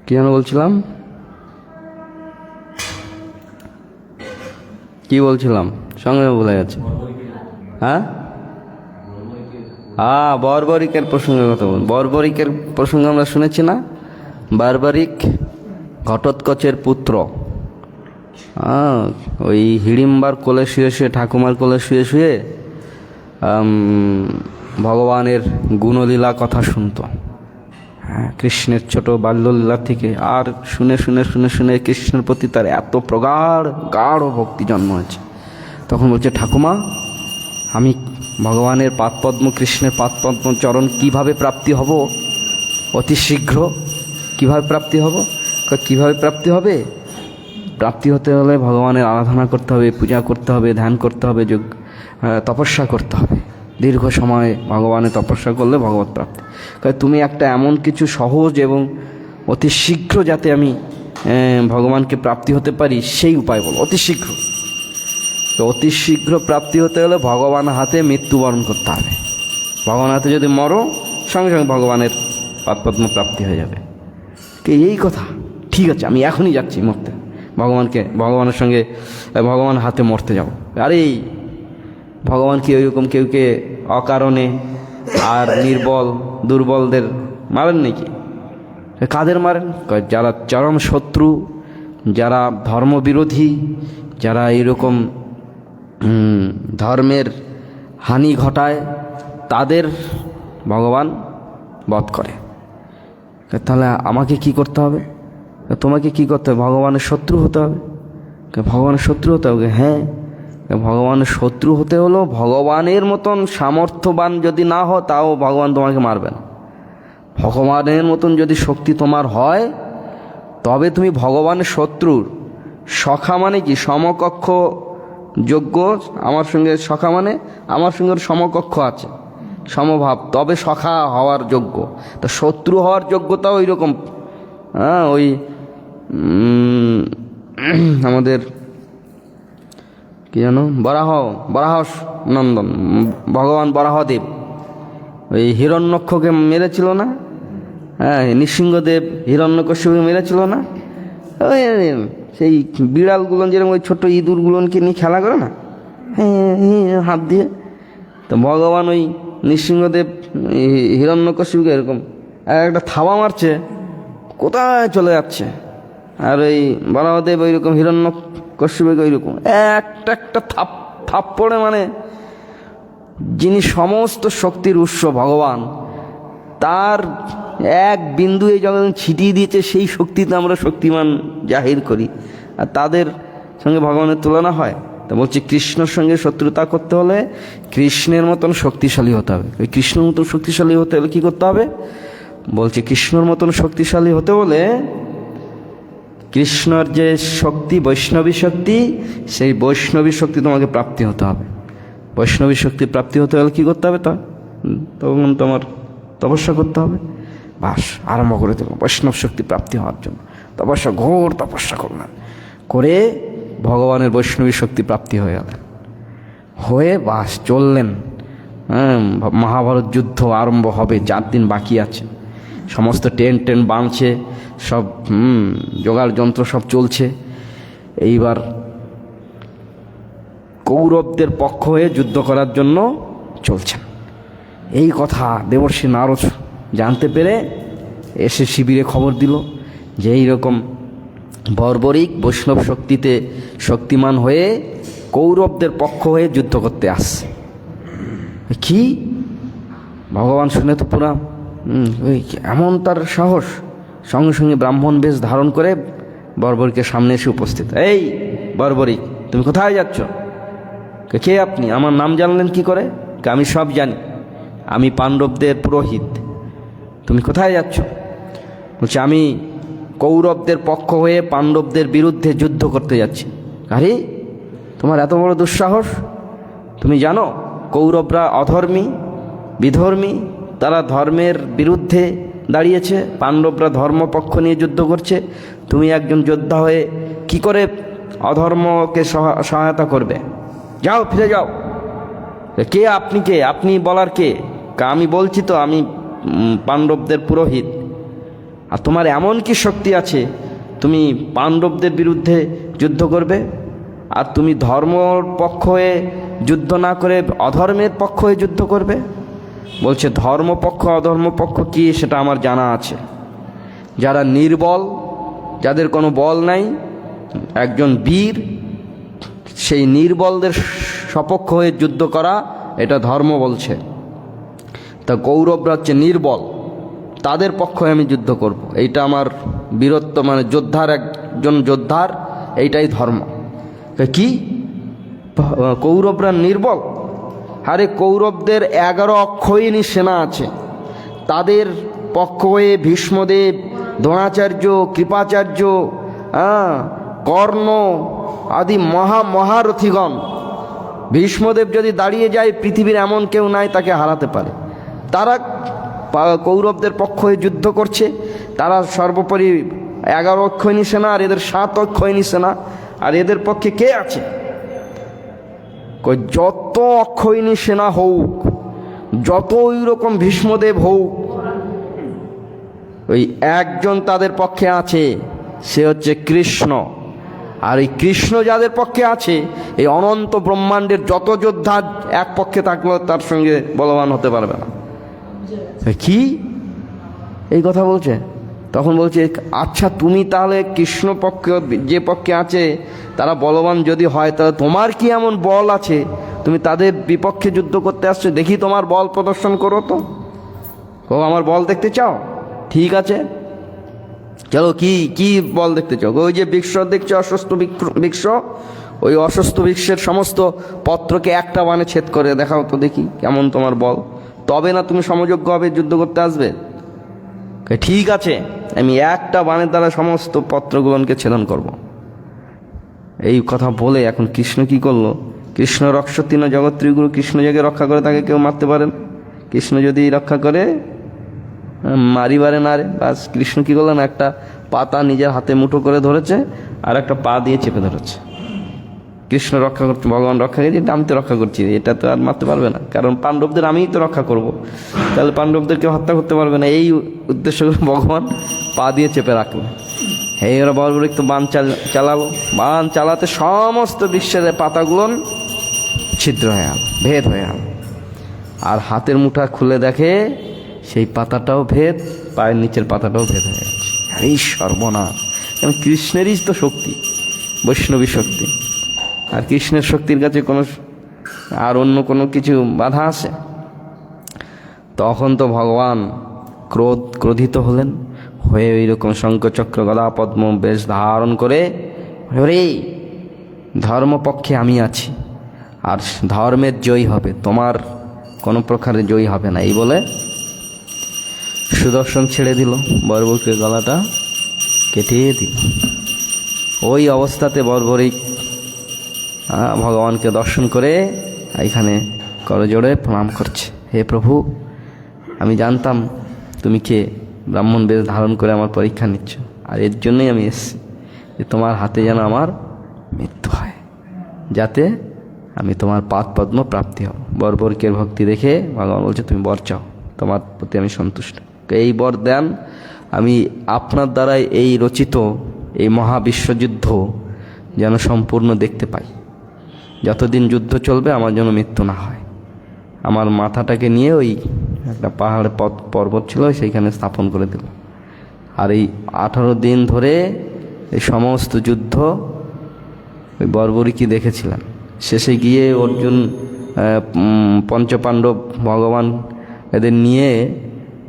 কি যেন বলছিলাম, কি বলছিলাম সঙ্গে বলে গেছে। হ্যাঁ, বর্বরিকের প্রসঙ্গের কথা বল। বর্বরিকের প্রসঙ্গ আমরা শুনেছি না? বার্বারিক ঘটোৎকচের পুত্র, ওই হিড়িম্বার কোলে শুয়ে শুয়ে, ঠাকুমার কোলে শুয়ে শুয়ে ভগবানের গুণলীলা কথা শুনত। হ্যাঁ, কৃষ্ণের ছোট বাল্যলীলা থেকে আর শুনে শুনে শুনে শুনে কৃষ্ণের প্রতি তার এত প্রগাঢ় গাঢ় ভক্তি জন্ম হয়েছে। তখন বলছে, ঠাকুমা, আমি ভগবানের পাদপদ্ম, কৃষ্ণের পাদপদ্ম চরণ কিভাবে প্রাপ্তি হব অতি শীঘ্র? কিভাবে প্রাপ্তি হব? কিভাবে প্রাপ্তি হবে? প্রাপ্তি হতে হলে ভগবানের আরাধনা করতে হবে, পূজা করতে হবে, ধ্যান করতে হবে, তপস্যা করতে হবে। দীর্ঘ সময় ভগবানের তপস্যা করলে ভগবত প্রাপ্তি। তুমি একটা এমন কিছু সহজ এবং অতি শীঘ্র যাতে আমি ভগবানকে প্রাপ্তি হতে পারি সেই উপায় বলো, অতি শীঘ্র। তো অতি শীঘ্র প্রাপ্তি হতে হলে ভগবান হাতে মৃত্যুবরণ করতে হবে। ভগবান হাতে যদি মরো, সঙ্গে সঙ্গে ভগবানের পাদপদ্ম প্রাপ্তি হয়ে যাবে। এই কথা, ঠিক আছে, আমি এখনই যাচ্ছি মরতে, ভগবানের সঙ্গে ভগবান হাতে মরতে যাব। আরে ভগবান কি ওইরকম কেউকে অকারণে আর দুর্বলদের মারেন নাকি? কাদের মারেন? যারা চরম শত্রু, যারা ধর্মবিরোধী, যারা এইরকম ধর্মের হানি ঘটায়, তাদের ভগবান বধ করে। তাহলে আমাকে কি করতে হবে? তোমাকে কি করতে হবে? ভগবানের শত্রু হতে হবে। ভগবানের শত্রু হতে হবে? হ্যাঁ, ভগবানের শত্রু হতে হলো ভগবানের মতন সামর্থ্যবান যদি না হও, তাও ভগবান তোমাকে মারবে না। ভগবানের মতন যদি শক্তি তোমার হয়, তবে তুমি ভগবানের শত্রুর সখা, মানে কি সমকক্ষ যোগ্য। আমার সঙ্গে সখা মানে আমার সঙ্গে সমকক্ষ আছে, সমভাব, তবে সখা হওয়ার যোগ্য। তা শত্রু হওয়ার যোগ্যতা ওই রকম। ওই আমাদের কি জানো, বরাহ নন্দন ভগবান বরাহদেব ওই হিরণ্যক্ষকে মেরেছিল না? হ্যাঁ, নৃসিংহদেব হিরণ্যকশিপুকে মেরেছিল না? ওই সেই বিড়ালগুলো যেরকম ওই ছোট্ট ইঁদুরগুলোকে নিয়ে খেলা করে না, হাত দিয়ে। তো ভগবান ওই নৃসিংহদেব হিরণ্যকশিপুকে এরকম একটা থাবা মারছে, কোথায় চলে যাচ্ছে। আর ওই বরাহদেব ওইরকম হিরণ্যকশিপুকে ওইরকম একটা থাপ্পড়ে, মানে যিনি সমস্ত শক্তির উৎস ভগবান, তার এক বিন্দু এই জগৎ ছিটিয়ে দিয়েছে, সেই শক্তিতে আমরা শক্তিমান জাহির করি। আর তাদের সঙ্গে ভগবানের তুলনা হয়? তা বলছি, কৃষ্ণের সঙ্গে শত্রুতা করতে হলে কৃষ্ণের মতন শক্তিশালী হতে হবে। ওই কৃষ্ণের মতন শক্তিশালী হতে হলে কী করতে হবে? বলছি, কৃষ্ণর মতন শক্তিশালী হতে হলে কৃষ্ণর যে শক্তি, বৈষ্ণবী শক্তি, সেই বৈষ্ণবী শক্তি তোমাকে প্রাপ্তি হতে হবে। বৈষ্ণবী শক্তি প্রাপ্তি হতে হলে কী করতে হবে? তখন তোমার তপস্যা করতে হবে। বাস, আরম্ভ করে দেবো বৈষ্ণব শক্তি প্রাপ্তি হওয়ার জন্য তপস্যা, ঘোর তপস্যা করলেন, করে ভগবানের বৈষ্ণবী শক্তি প্রাপ্তি হয়ে গেলেন। হয়ে বাস চললেন। মহাভারত যুদ্ধ আরম্ভ হবে, 4 দিন বাকি আছে। সমস্ত টেন্ট বাঁধছে, সব জোগাড় যন্ত্র সব চলছে। এইবার কৌরবদের পক্ষ হয়ে যুদ্ধ করার জন্য চলছেন। এই কথা দেবর্ষি নারদ জানতে পেরে এসে শিবিরে খবর দিল যে এইরকম বর্বরিক বৈষ্ণব শক্তিতে শক্তিমান হয়ে কৌরবদের পক্ষ হয়ে যুদ্ধ করতে আসছে। কি ভগবান শুনে তো পুরা ওই এমন তার সাহস, সঙ্গে সঙ্গে ব্রাহ্মণ বেশ ধারণ করে বর্বরিকের সামনে এসে উপস্থিত। এই বর্বরিক, তুমি কোথায় যাচ্ছ? কে আপনি? আমার নাম জানলেন কি করে? আমি সব জানি, আমি পাণ্ডবদের পুরোহিত। তুমি কোথায় যাচ্ছ? বলছে, আমি কৌরবদের পক্ষ হয়ে পাণ্ডবদের বিরুদ্ধে যুদ্ধ করতে যাচ্ছি। আরে তোমার এত বড় দুঃসাহস! তুমি জানো কৌরবরা অধর্মী, বিধর্মী, তারা ধর্মের বিরুদ্ধে দাঁড়িয়েছে, পাণ্ডবরা ধর্মপক্ষ নিয়ে যুদ্ধ করছে। তুমি একজন যোদ্ধা হয়ে কি করে অধর্মকে সহায়তা করবে? যাও, ফিরে যাও। কে আপনি? কে আপনি বলার কে? আমি বলছি তো, আমি পাণ্ডবদের পুরোহিত। আর তোমার এমন কি শক্তি আছে তুমি পাণ্ডবদের বিরুদ্ধে যুদ্ধ করবে? আর তুমি ধর্মর পক্ষ হয়ে যুদ্ধ না করে অধর্মের পক্ষ হয়ে যুদ্ধ করবে? বলছে ধর্মপক্ষ অধর্মপক্ষ কি সেটা আমার জানা আছে। যারা নির্বল, যাদের কোনো বল নাই, একজন বীর, সেই নির্বলদের সপক্ষ হয়ে যুদ্ধ করা, এটা ধর্ম বলছে। তা কৌরবরা হচ্ছে নির্বল, তাদের পক্ষ হয়ে আমি যুদ্ধ করব। এইটা আমার বীরত্ব, মানে যোদ্ধার, একজন যোদ্ধার এইটাই ধর্ম। কি কৌরবরা নির্বল? আরে কৌরবদের 11 অক্ষয়িনী সেনা আছে, তাদের পক্ষ হয়ে ভীষ্মদেব, দ্রোণাচার্য, কৃপাচার্য, কর্ণ আদি মহারথীগণ। ভীষ্মদেব যদি দাঁড়িয়ে যায়, পৃথিবীর এমন কেউ নাই তাকে হারাতে পারে। তারা কৌরবদের পক্ষ হয়ে যুদ্ধ করছে। তারা সর্বোপরি 11 অক্ষয়িনী সেনা, আর এদের 7 অক্ষয়িনী সেনা। আর এদের পক্ষে কে আছে? যত অক্ষয়িনী সেনা হোক, যত ওই রকম ভীষ্মদেব হোক, ওই একজন তাদের পক্ষে আছে, সে হচ্ছে কৃষ্ণ। আর এই কৃষ্ণ যাদের পক্ষে আছে, এই অনন্ত ব্রহ্মাণ্ডের যত যোদ্ধা এক পক্ষে থাকলেও তার সঙ্গে বলবান হতে পারবে না। কি এই কথা বলছে? তখন বলছে আচ্ছা তুমি তাহলে কৃষ্ণ পক্ষ, যে পক্ষে আছে তারা বলবান যদি হয়, তাহলে তোমার কি এমন বল আছে তুমি তাদের বিপক্ষে যুদ্ধ করতে আসছো? দেখি তোমার বল প্রদর্শন করো তো। ও আমার বল দেখতে চাও? ঠিক আছে, চলো কি কি বল দেখতে চাও? ওই যে বৃক্ষ দেখছো, অস্বস্ত বৃক্ষ, ওই অস্বস্ত বৃক্ষের সমস্ত পত্রকে একটা বানে ছেদ করে দেখাও তো দেখি কেমন তোমার বল, তবে না তুমি সমযোগ্য হবে যুদ্ধ করতে আসবে। ঠিক আছে, আমি একটা বানের দ্বারা সমস্ত পত্রগুলোকে ছেদন করব। এই কথা বলে এখন কৃষ্ণ কি করলো? কৃষ্ণ রক্ষতীন জগৎত্রিগুরু, কৃষ্ণ যাকে রক্ষা করে তাকে কেউ মারতে পারেন। কৃষ্ণ যদি রক্ষা করে, মারিবারে না রে। বাস কৃষ্ণ কি করলেন? একটা পাতা নিজের হাতে মুঠো করে ধরেছে, আর একটা পা দিয়ে চেপে ধরেছে। কৃষ্ণ রক্ষা করতে, ভগবান রক্ষা করছি, আমি তো রক্ষা করছি, এটা তো আর মারতে পারবে না, কারণ পাণ্ডবদের আমিই তো রক্ষা করব, তাহলে পাণ্ডবদেরকে হত্যা করতে পারবে না। এই উদ্দেশ্য করে ভগবান পা দিয়ে চেপে রাখলেন। এই ওরা বর্বরিক তো বান চালালো। বান চালাতে সমস্ত বিশ্বের পাতাগুলো ছিদ্র হয়ে গেল, ভেদ হয়ে গেল। আর হাতের মুঠা খুলে দেখে সেই পাতাটাও ভেদ, পায়ের নিচের পাতাটাও ভেদ হয়ে গেছে। এই সর্বনাশ! কারণ কৃষ্ণেরই তো শক্তি, বৈষ্ণবী শক্তি। আর কৃষ্ণের শক্তির কাছে কোনো আর অন্য কোনো কিছু বাধা আছে? তখন তো ভগবান ক্রোধিত হলেন, হয়ে ওই রকম শঙ্খচক্র গদা পদ্ম বেশ ধারণ করে, ওরে ধর্মপক্ষে আমি আছি, আর ধর্মের জয়ী হবে, তোমার কোনো প্রকারে জয়ী হবে না, এই বলে সুদর্শন ছেড়ে দিল, বর্বরীকের গলাটা কেটে দিল। ওই অবস্থাতে বর্বরিক ভগবানকে দর্শন করে এখানে করজোড়ে প্রণাম করছে। হে প্রভু, আমি জানতাম তুমি কে, ব্রাহ্মণ বেশ ধারণ করে আমার পরীক্ষা নিচ্ছ, আর এর জন্যই আমি এসেছি যে তোমার হাতে যেন আমার মৃত্যু হয়, যাতে আমি তোমার পাদ পদ্ম প্রাপ্তি হব। বর্বরিকের ভক্তি দেখে ভগবান বলছে তুমি বর চাও, তোমার প্রতি আমি সন্তুষ্ট, এই বর দেন আমি আপনার দ্বারাই এই রচিত এই মহাবিশ্বযুদ্ধ যেন সম্পূর্ণ দেখতে পাই। যতদিন যুদ্ধ চলবে আমার যেন মৃত্যু না হয়। আমার মাথাটাকে নিয়ে ওই একটা পাহাড়ে পর্বত ছিল, সেইখানে স্থাপন করে দিল। আর এই 18 দিন ধরে এই সমস্ত যুদ্ধ ওই বর্বরিকই দেখেছিলাম। শেষে গিয়ে অর্জুন, পঞ্চপাণ্ডব, ভগবান এদের নিয়ে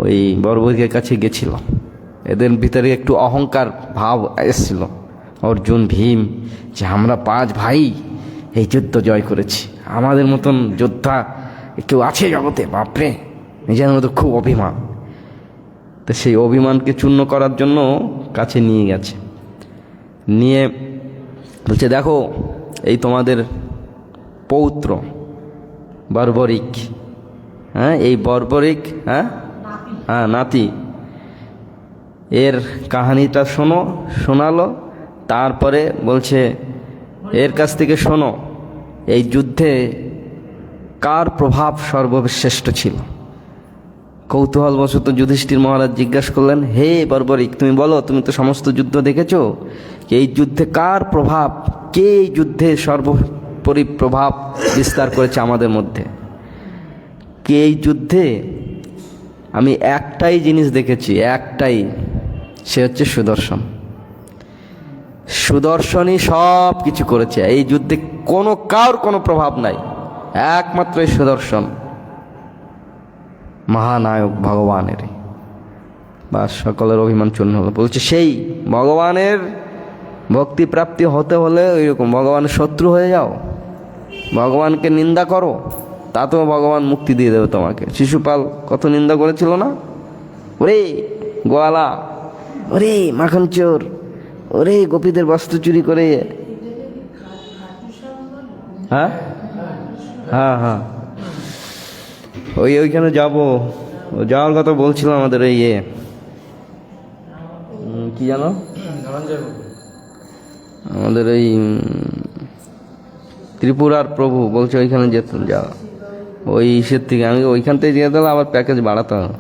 ওই বর্বরিকের কাছে গেছিল। এদের ভিতরে একটু অহংকার ভাব এসেছিল, অর্জুন, ভীম, যে আমরা 5 ভাই এই যুদ্ধ জয় করেছি, আমাদের মতন যোদ্ধা কেউ আছে জগতে? বাপরে, নিজের মতো খুব অভিমান। তো সেই অভিমানকে চূর্ণ করার জন্য কাছে নিয়ে গেছে, নিয়ে বলছে দেখো এই তোমাদের পৌত্র বর্বরিক, এই বর্বরিক, নাতি, এর কাহিনীটা শোনালো। তারপরে বলছে এর কাছ থেকে শোনো এই যুদ্ধে কার প্রভাব সর্বশ্রেষ্ঠ ছিল, কৌতূহলবশত যুধিষ্ঠির মহারাজ জিজ্ঞাসা করলেন, হে বর্বরিক, তুমি বলো, তুমি তো সমস্ত যুদ্ধ দেখেছো, এই যুদ্ধে কার প্রভাব, কে এই যুদ্ধে সর্বোপরি প্রভাব বিস্তার করেছে আমাদের মধ্যে? কে এই যুদ্ধে? আমি একটাই জিনিস দেখেছি, একটাই, সে হচ্ছে সুদর্শন। সুদর্শনই সব কিছু করেছে এই যুদ্ধে, কার কোনো প্রভাব নাই, একমাত্র এই সুদর্শন মহানায়ক ভগবানের। বা সকলের অভিমান চূর্ণ হলো। বলছে সেই ভগবানের ভক্তি প্রাপ্তি হতে হলে ওইরকম ভগবানের শত্রু হয়ে যাও, ভগবানকে নিন্দা করো, তাতেও ভগবান মুক্তি দিয়ে দেবে তোমাকে। শিশুপাল কত নিন্দা করেছিল না, ওরে গোয়ালা, ওরে মাখন চোর, ওরে গোপীদের বস্ত্র চুরি করে। হ্যাঁ হ্যাঁ হ্যাঁ, ওইখানে যাবো, যাওয়ার কথা বলছিলাম। আমাদের এই কি জানো, আমাদের এই ত্রিপুরার প্রভু বলছে ওইখানে যেতে, যা ওই ইসের থেকে আমি ওইখান থেকে যেতে হলে আবার প্যাকেজ বাড়াতে হবে।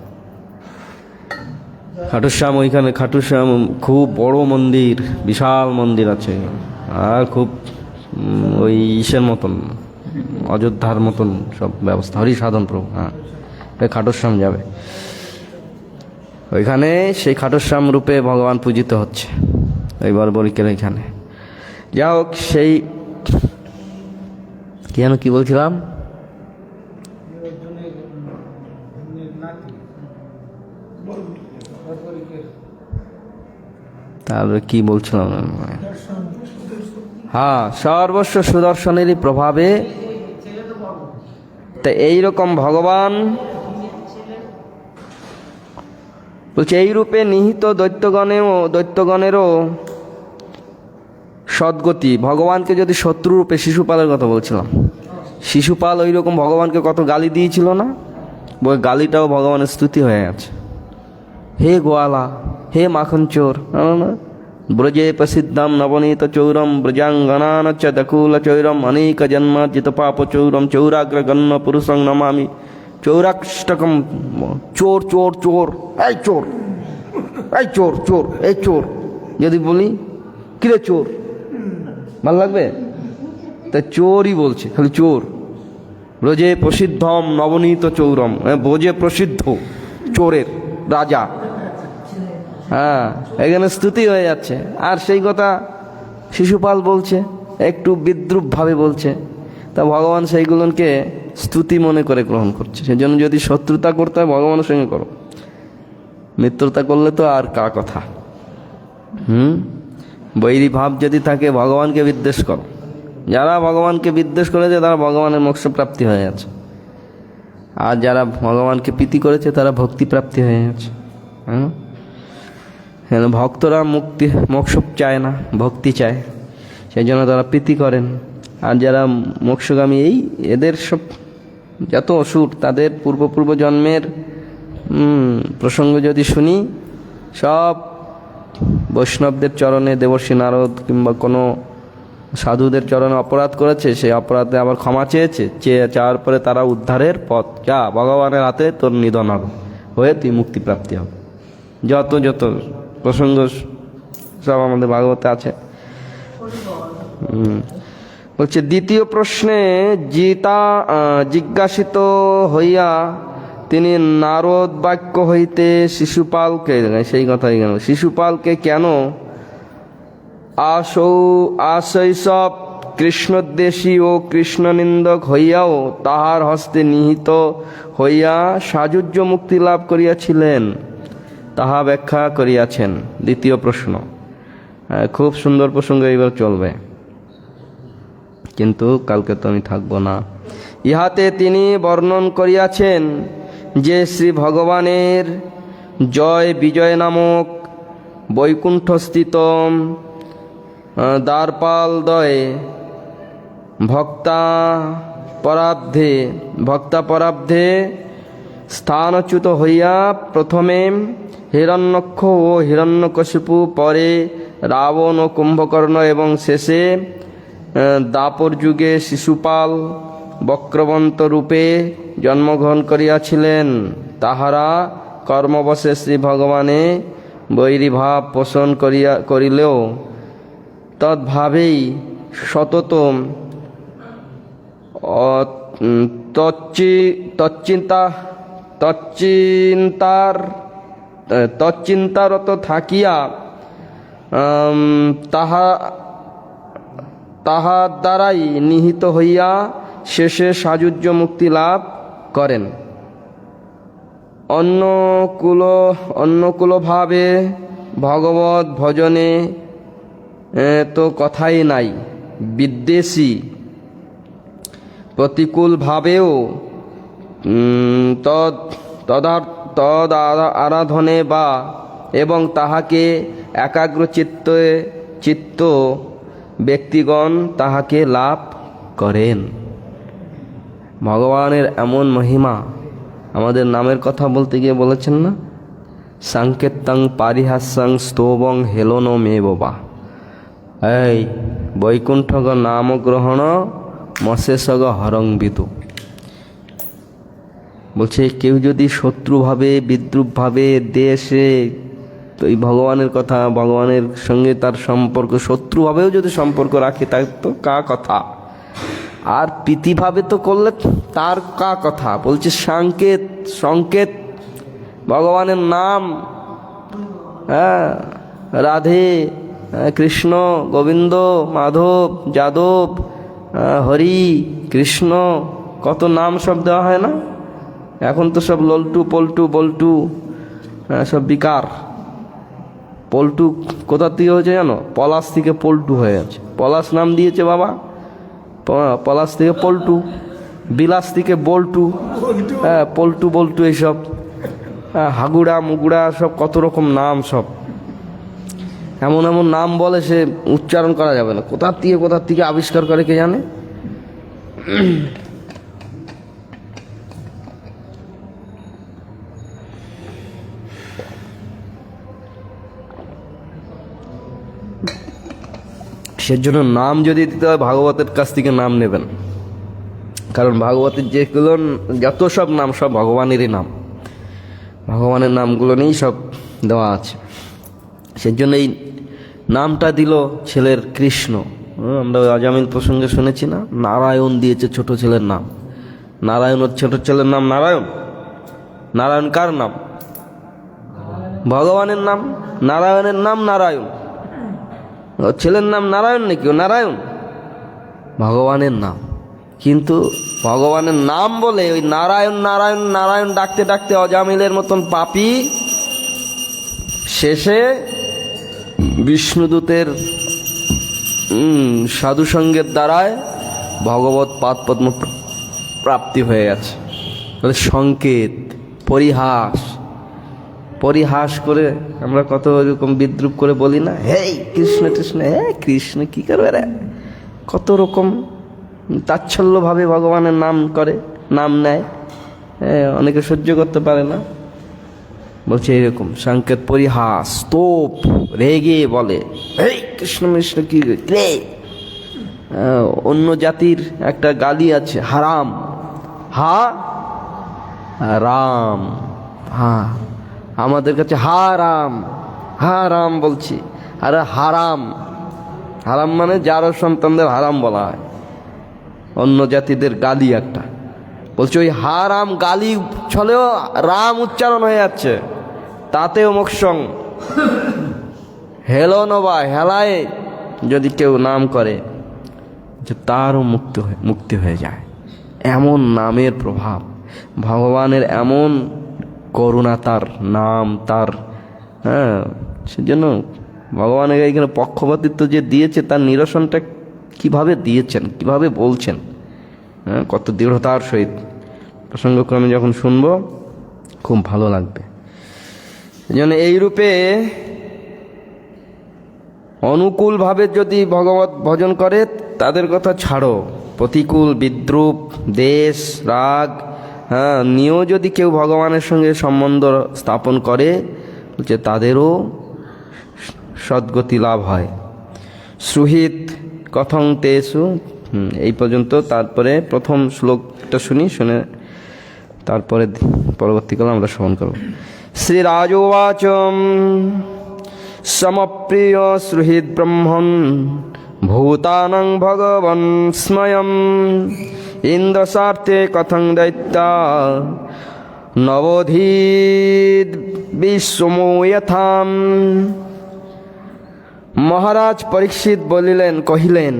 খাটুশ্যাম, ওইখানে খাটুশ্যাম খুব বড় মন্দির, বিশাল মন্দির আছে, আর খুব ওই ইসের মতন, অযোধ্যার মতন সব ব্যবস্থা, হরি সাধন প্রভু। হ্যাঁ, খাটুশ্যাম যাবে ওইখানে, সেই খাটুশ্যাম রূপে ভগবান পূজিত হচ্ছে ওই বর্বরিকের এখানে। যা হোক, সেই কি যেন কি বলছিলাম, তারপরে কি বলছিলাম, হ্যাঁ, সর্বস্ব সুদর্শনেরই প্রভাবে। তা এইরকম ভগবান বলছে, এই রূপে নিহিত দৈত্যগণেরও সদ্গতি। ভগবানকে যদি শত্রু রূপে, শিশুপালের কথা বলছিলাম, শিশুপাল ওই রকম ভগবানকে কত গালি দিয়েছিল না, ওই গালিটাও ভগবানের স্তুতি হয়ে আছে। হে গোয়ালা, হে মাখন চোর, ব্রজে প্রসিদ্ধম নবনীত চৌরম ব্রজাঙ্গনান চ দকুল চৌরম অনেক জন্মার্জিত পাপ চৌরম চৌরাগ্রগণ্য পুরুষং নমামি চৌরাষ্টকম। চোর চোর চোর, এই চোর, এই চোর চোর, এই চোর যদি বলি, কিরে চোর, ভাল লাগবে? তা চোরই বলছে, খালি চোর। ব্রজে প্রসিদ্ধম নবনীত চৌরম, ব্রজে প্রসিদ্ধ চোরের রাজা। হ্যাঁ, এখানে স্তুতি হয়ে যাচ্ছে। আর সেই কথা শিশুপাল বলছে, একটু বিদ্রুপভাবে বলছে। তা ভগবান সেইগুলোকে স্তুতি মনে করে গ্রহণ করছে। সেজন্য যদি শত্রুতা করতে হয় ভগবানের সঙ্গে করো, মিত্রতা করলে তো আর কা কথা। বৈরী ভাব যদি থাকে, ভগবানকে বিদ্বেষ করো। যারা ভগবানকে বিদ্বেষ করেছে তারা ভগবানের মোক্ষ প্রাপ্তি হয়ে যাচ্ছে, আর যারা ভগবানকে প্রীতি করেছে তারা ভক্তি প্রাপ্তি হয়ে যাচ্ছে। ভক্তরা মোক্ষ চায় না, ভক্তি চায়, সেই জন্য তারা প্রীতি করেন। আর যারা মোক্ষগামী, এদের সব যত অসুর, তাদের পূর্ব জন্মের প্রসঙ্গ যদি শুনি, সব বৈষ্ণবদের চরণে, দেবর্ষী নারদ কিংবা কোনো সাধুদের চরণে অপরাধ করেছে, সেই অপরাধে আবার ক্ষমা চাওয়ার পরে তারা উদ্ধারের পথ, যা ভগবানের হাতে তোর নিধন হবে, হয়ে তুই মুক্তি প্রাপ্তি হবে। যত প্রসঙ্গ সব আমাদের ভাগবতে আছে। বলছে, দ্বিতীয় প্রশ্নে জিজ্ঞাসিত হইয়া তিনি নারদ বাক্য হইতে শিশুপালকে, সেই কথাই গেল, শিশুপালকে কেন আশৈশব কৃষ্ণদ্বেষী ও কৃষ্ণনিন্দক হইয়াও তাহার হস্তে নিহিত হইয়া সাযুজ্য মুক্তি লাভ করিয়াছিলেন, তাহা ব্যাখ্যা করিয়াছেন। দ্বিতীয় প্রশ্ন, খুব সুন্দর প্রসঙ্গ, এইবার চলবে, কিন্তু কালকে তো আমি থাকবো না। ইহাতে তিনি বর্ণন করিয়াছেন যে শ্রী ভগবানের জয় বিজয় নামক বৈকুণ্ঠস্থিত দ্বারপালদ্বয়ে ভক্তাপরাব্ধে স্থানচ্যুত হইয়া প্রথমে হিরণ্যক্ষ ও হিরণ্যকশিপু, পরে রাবণ ও কুম্ভকর্ণ এবং শেষে দাপর যুগে শিশুপাল বক্রবন্ত রূপে জন্মগ্রহণ করিয়াছিলেন, তাহারা কর্মবশে শ্রী ভগবানে বৈরীভাব পোষণ করিলেও তদ্ভাবেই সতত তচ্চিন্তারত থাকিয়া তাহার দ্বারাই নিহিত হইয়া শেষে সাযুজ্য মুক্তি লাভ করেন। অন্যকুলভাবে ভগবত ভজনে তো কথাই নাই, বিদ্বেষী প্রতিকূলভাবেও তদ আরাধনে বা এবং তাহাকে একাগ্র চিত্ত ব্যক্তিগণ তাহাকে লাভ করেন। ভগবানের এমন মহিমা, আমাদের নামের কথা বলতে গিয়ে বলেছেন না, সাংকেতং পারিহাস্যং স্তোবং হেলনো মে বাবা, এই বৈকুণ্ঠগ নাম গ্রহণ মশেষগ হরংবিদু। বলছে কেউ যদি শত্রুভাবে বিদ্রুপভাবে দেশে তো এই ভগবানের কথা, ভগবানের সঙ্গে তার সম্পর্ক শত্রুভাবেও যদি সম্পর্ক রাখে তার তো কা কথা, আর প্রীতিভাবে তো করলে তার কা কথা। বলছে সংকেত ভগবানের নাম, হ্যাঁ, রাধে কৃষ্ণ গোবিন্দ মাধব যাদব হরি কৃষ্ণ, কত নাম সব দেওয়া হয় না। এখন তো সব লল্টু পল্টু বল্টু সব বিকার। পল্টু কোথা থেকে হয়েছে জানো? পলাশ থেকে পল্টু হয়ে গেছে। পলাশ নাম দিয়েছে বাবা, পলাশ থেকে পল্টু, বিলাস থেকে বল্টু, হ্যাঁ পল্টু বল্টু এইসব, হাগুড়া মুগুড়া সব কত রকম নাম, সব এমন এমন নাম বলে সে উচ্চারণ করা যাবে না। কোথার থেকে আবিষ্কার করে কে জানে। সেজন্য নাম যদি দিতে হয় ভাগবতের কাছ থেকে নাম নেবেন, কারণ ভাগবতের যেগুলো যত সব নাম সব ভগবানেরই নাম, ভগবানের নামগুলো নিয়েই সব দেওয়া আছে। সেজন্য এই নামটা দিল ছেলের কৃষ্ণ। আমরা আজামিল প্রসঙ্গে শুনেছি না, নারায়ণ দিয়েছে ছোট ছেলের নাম। নারায়ণের ছোট ছেলের নাম নারায়ণ। নারায়ণ কার নাম? ভগবানের নাম। নারায়ণের নাম নারায়ণ, ছেলের নাম নারায়ণ নাকি? ও নারায়ণ ভগবানের নাম। কিন্তু ভগবানের নাম বলে ওই নারায়ণ নারায়ণ নারায়ণ ডাকতে ডাকতে অজামিলের মতন পাপী শেষে বিষ্ণুদূতের সাধুসঙ্গের দ্বারায় ভগবত পাদপদ্ম প্রাপ্তি হয়ে গেছে। সংকেত, পরিহাস করে আমরা কত রকম বিদ্রুপ করে বলি না, হেই কৃষ্ণ কৃষ্ণ, হে কৃষ্ণ কি করবে রে, কত রকম তাচ্ছল্যভাবে ভগবানের নাম করে, নাম নেয়, অনেকে সহ্য করতে পারে না। বলছে এরকম সংকেত, পরিহাস, স্তোপ, রেগে বলে এই কৃষ্ণ কৃষ্ণ কি রে। অন্য জাতির একটা গালি আছে, হারাম, রাম, হ্যাঁ আমাদের কাছে হারাম বলছি। আরে হারাম মানে যারও সন্তানদের হারাম বলা হয়, অন্য জাতিদের গালি একটা। বলছে ওই হারাম গালি ছলেও রাম উচ্চারণ হয়ে যাচ্ছে, তাতেও মোক্ষং হেলনো বা হেলায় যদি কেউ নাম করে যে তারও মুক্তি হয়ে যায়। এমন নামের প্রভাব, ভগবানের এমন করুণা তার নাম, তার সেজন্য ভগবানের এখানে পক্ষপাতিত্ব যে দিয়েছে তার নিরসনটা কিভাবে দিয়েছেন, কিভাবে বলছেন, কত দৃঢ়তার সহিত। প্রসঙ্গক্রমে যখন শুনবো খুব ভালো লাগবে। যেন এইরূপে অনুকূলভাবে যদি ভগবত ভজন করে তাদের কথা ছাড়ো, প্রতিকূল বিদ্রুপ দেশ রাগ নিয়েও যদি কেউ ভগবানের সঙ্গে সম্বন্ধ স্থাপন করে যে তাদেরও সদ্গতি লাভ হয়। সুহিত কথং তেষু এই পর্যন্ত। তারপরে প্রথম শ্লোকটা শুনে তারপরে পরবর্তীকালে আমরা শ্রবণ করব। শ্রীরাজোবাচ সমপ্রিয় সুহৃদ ব্রহ্মণ ভূতানাং ভগবন স্ময়ং ইন্দ্রস্বার্থে কথং দৈত্যা নবোধীদ বিশ্বমূয়থাম। মহারাজ পরীক্ষিত কহিলেন,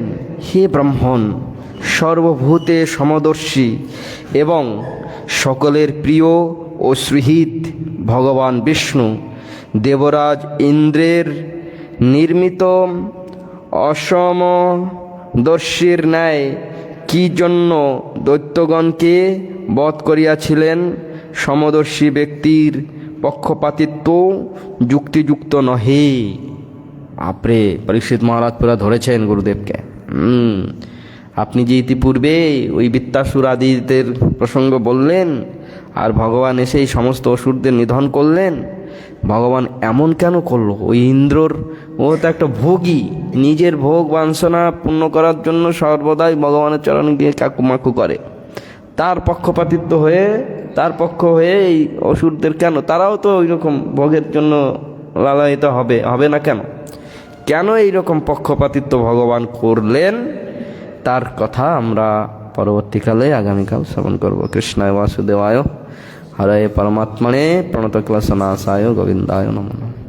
হে ব্রাহ্মণ, সর্বভূতে সমদর্শী এবং সকলের প্রিয় ও সুহৃদ ভগবান বিষ্ণু দেবরাজ ইন্দ্রের নির্মিত অসমদর্শীর ন্যায় কি জন্য দৈত্যগণকে বধ করিয়াছিলেন? সমদর্শী ব্যক্তির পক্ষপাতিত্ব যুক্তিযুক্ত নহে। আপরে পরীক্ষিত মহারাজ পুরা ধরেছেন গুরুদেবকে। আপনি যে ইতিপূর্বে ওই বৃত্তাসুর আদিদের প্রসঙ্গ বললেন, আর ভগবান এসে এই সমস্ত অসুরদের নিধন করলেন, ভগবান এমন কেন করলো? ওই ইন্দ্রর, ও তো একটা ভোগী, নিজের ভোগ বাঞ্ছনা পূর্ণ করার জন্য সর্বদাই ভগবানের চরণে গিয়ে কাকুমাকু করে। তার পক্ষপাতিত্ব হয়ে, তার পক্ষ হয়ে এই অসুরদের কেন? তারাও তো ওই রকম ভোগের জন্য লালায়িত হবে না কেন? কেন এইরকম পক্ষপাতিত্ব ভগবান করলেন, তার কথা আমরা পরবর্তীকালে আগামীকাল শ্রবণ করব। কৃষ্ণায় বাসুদেবায় হরে পরমাত্মনে প্রণতক্লেশনাশায় গোবিন্দায় নমঃ।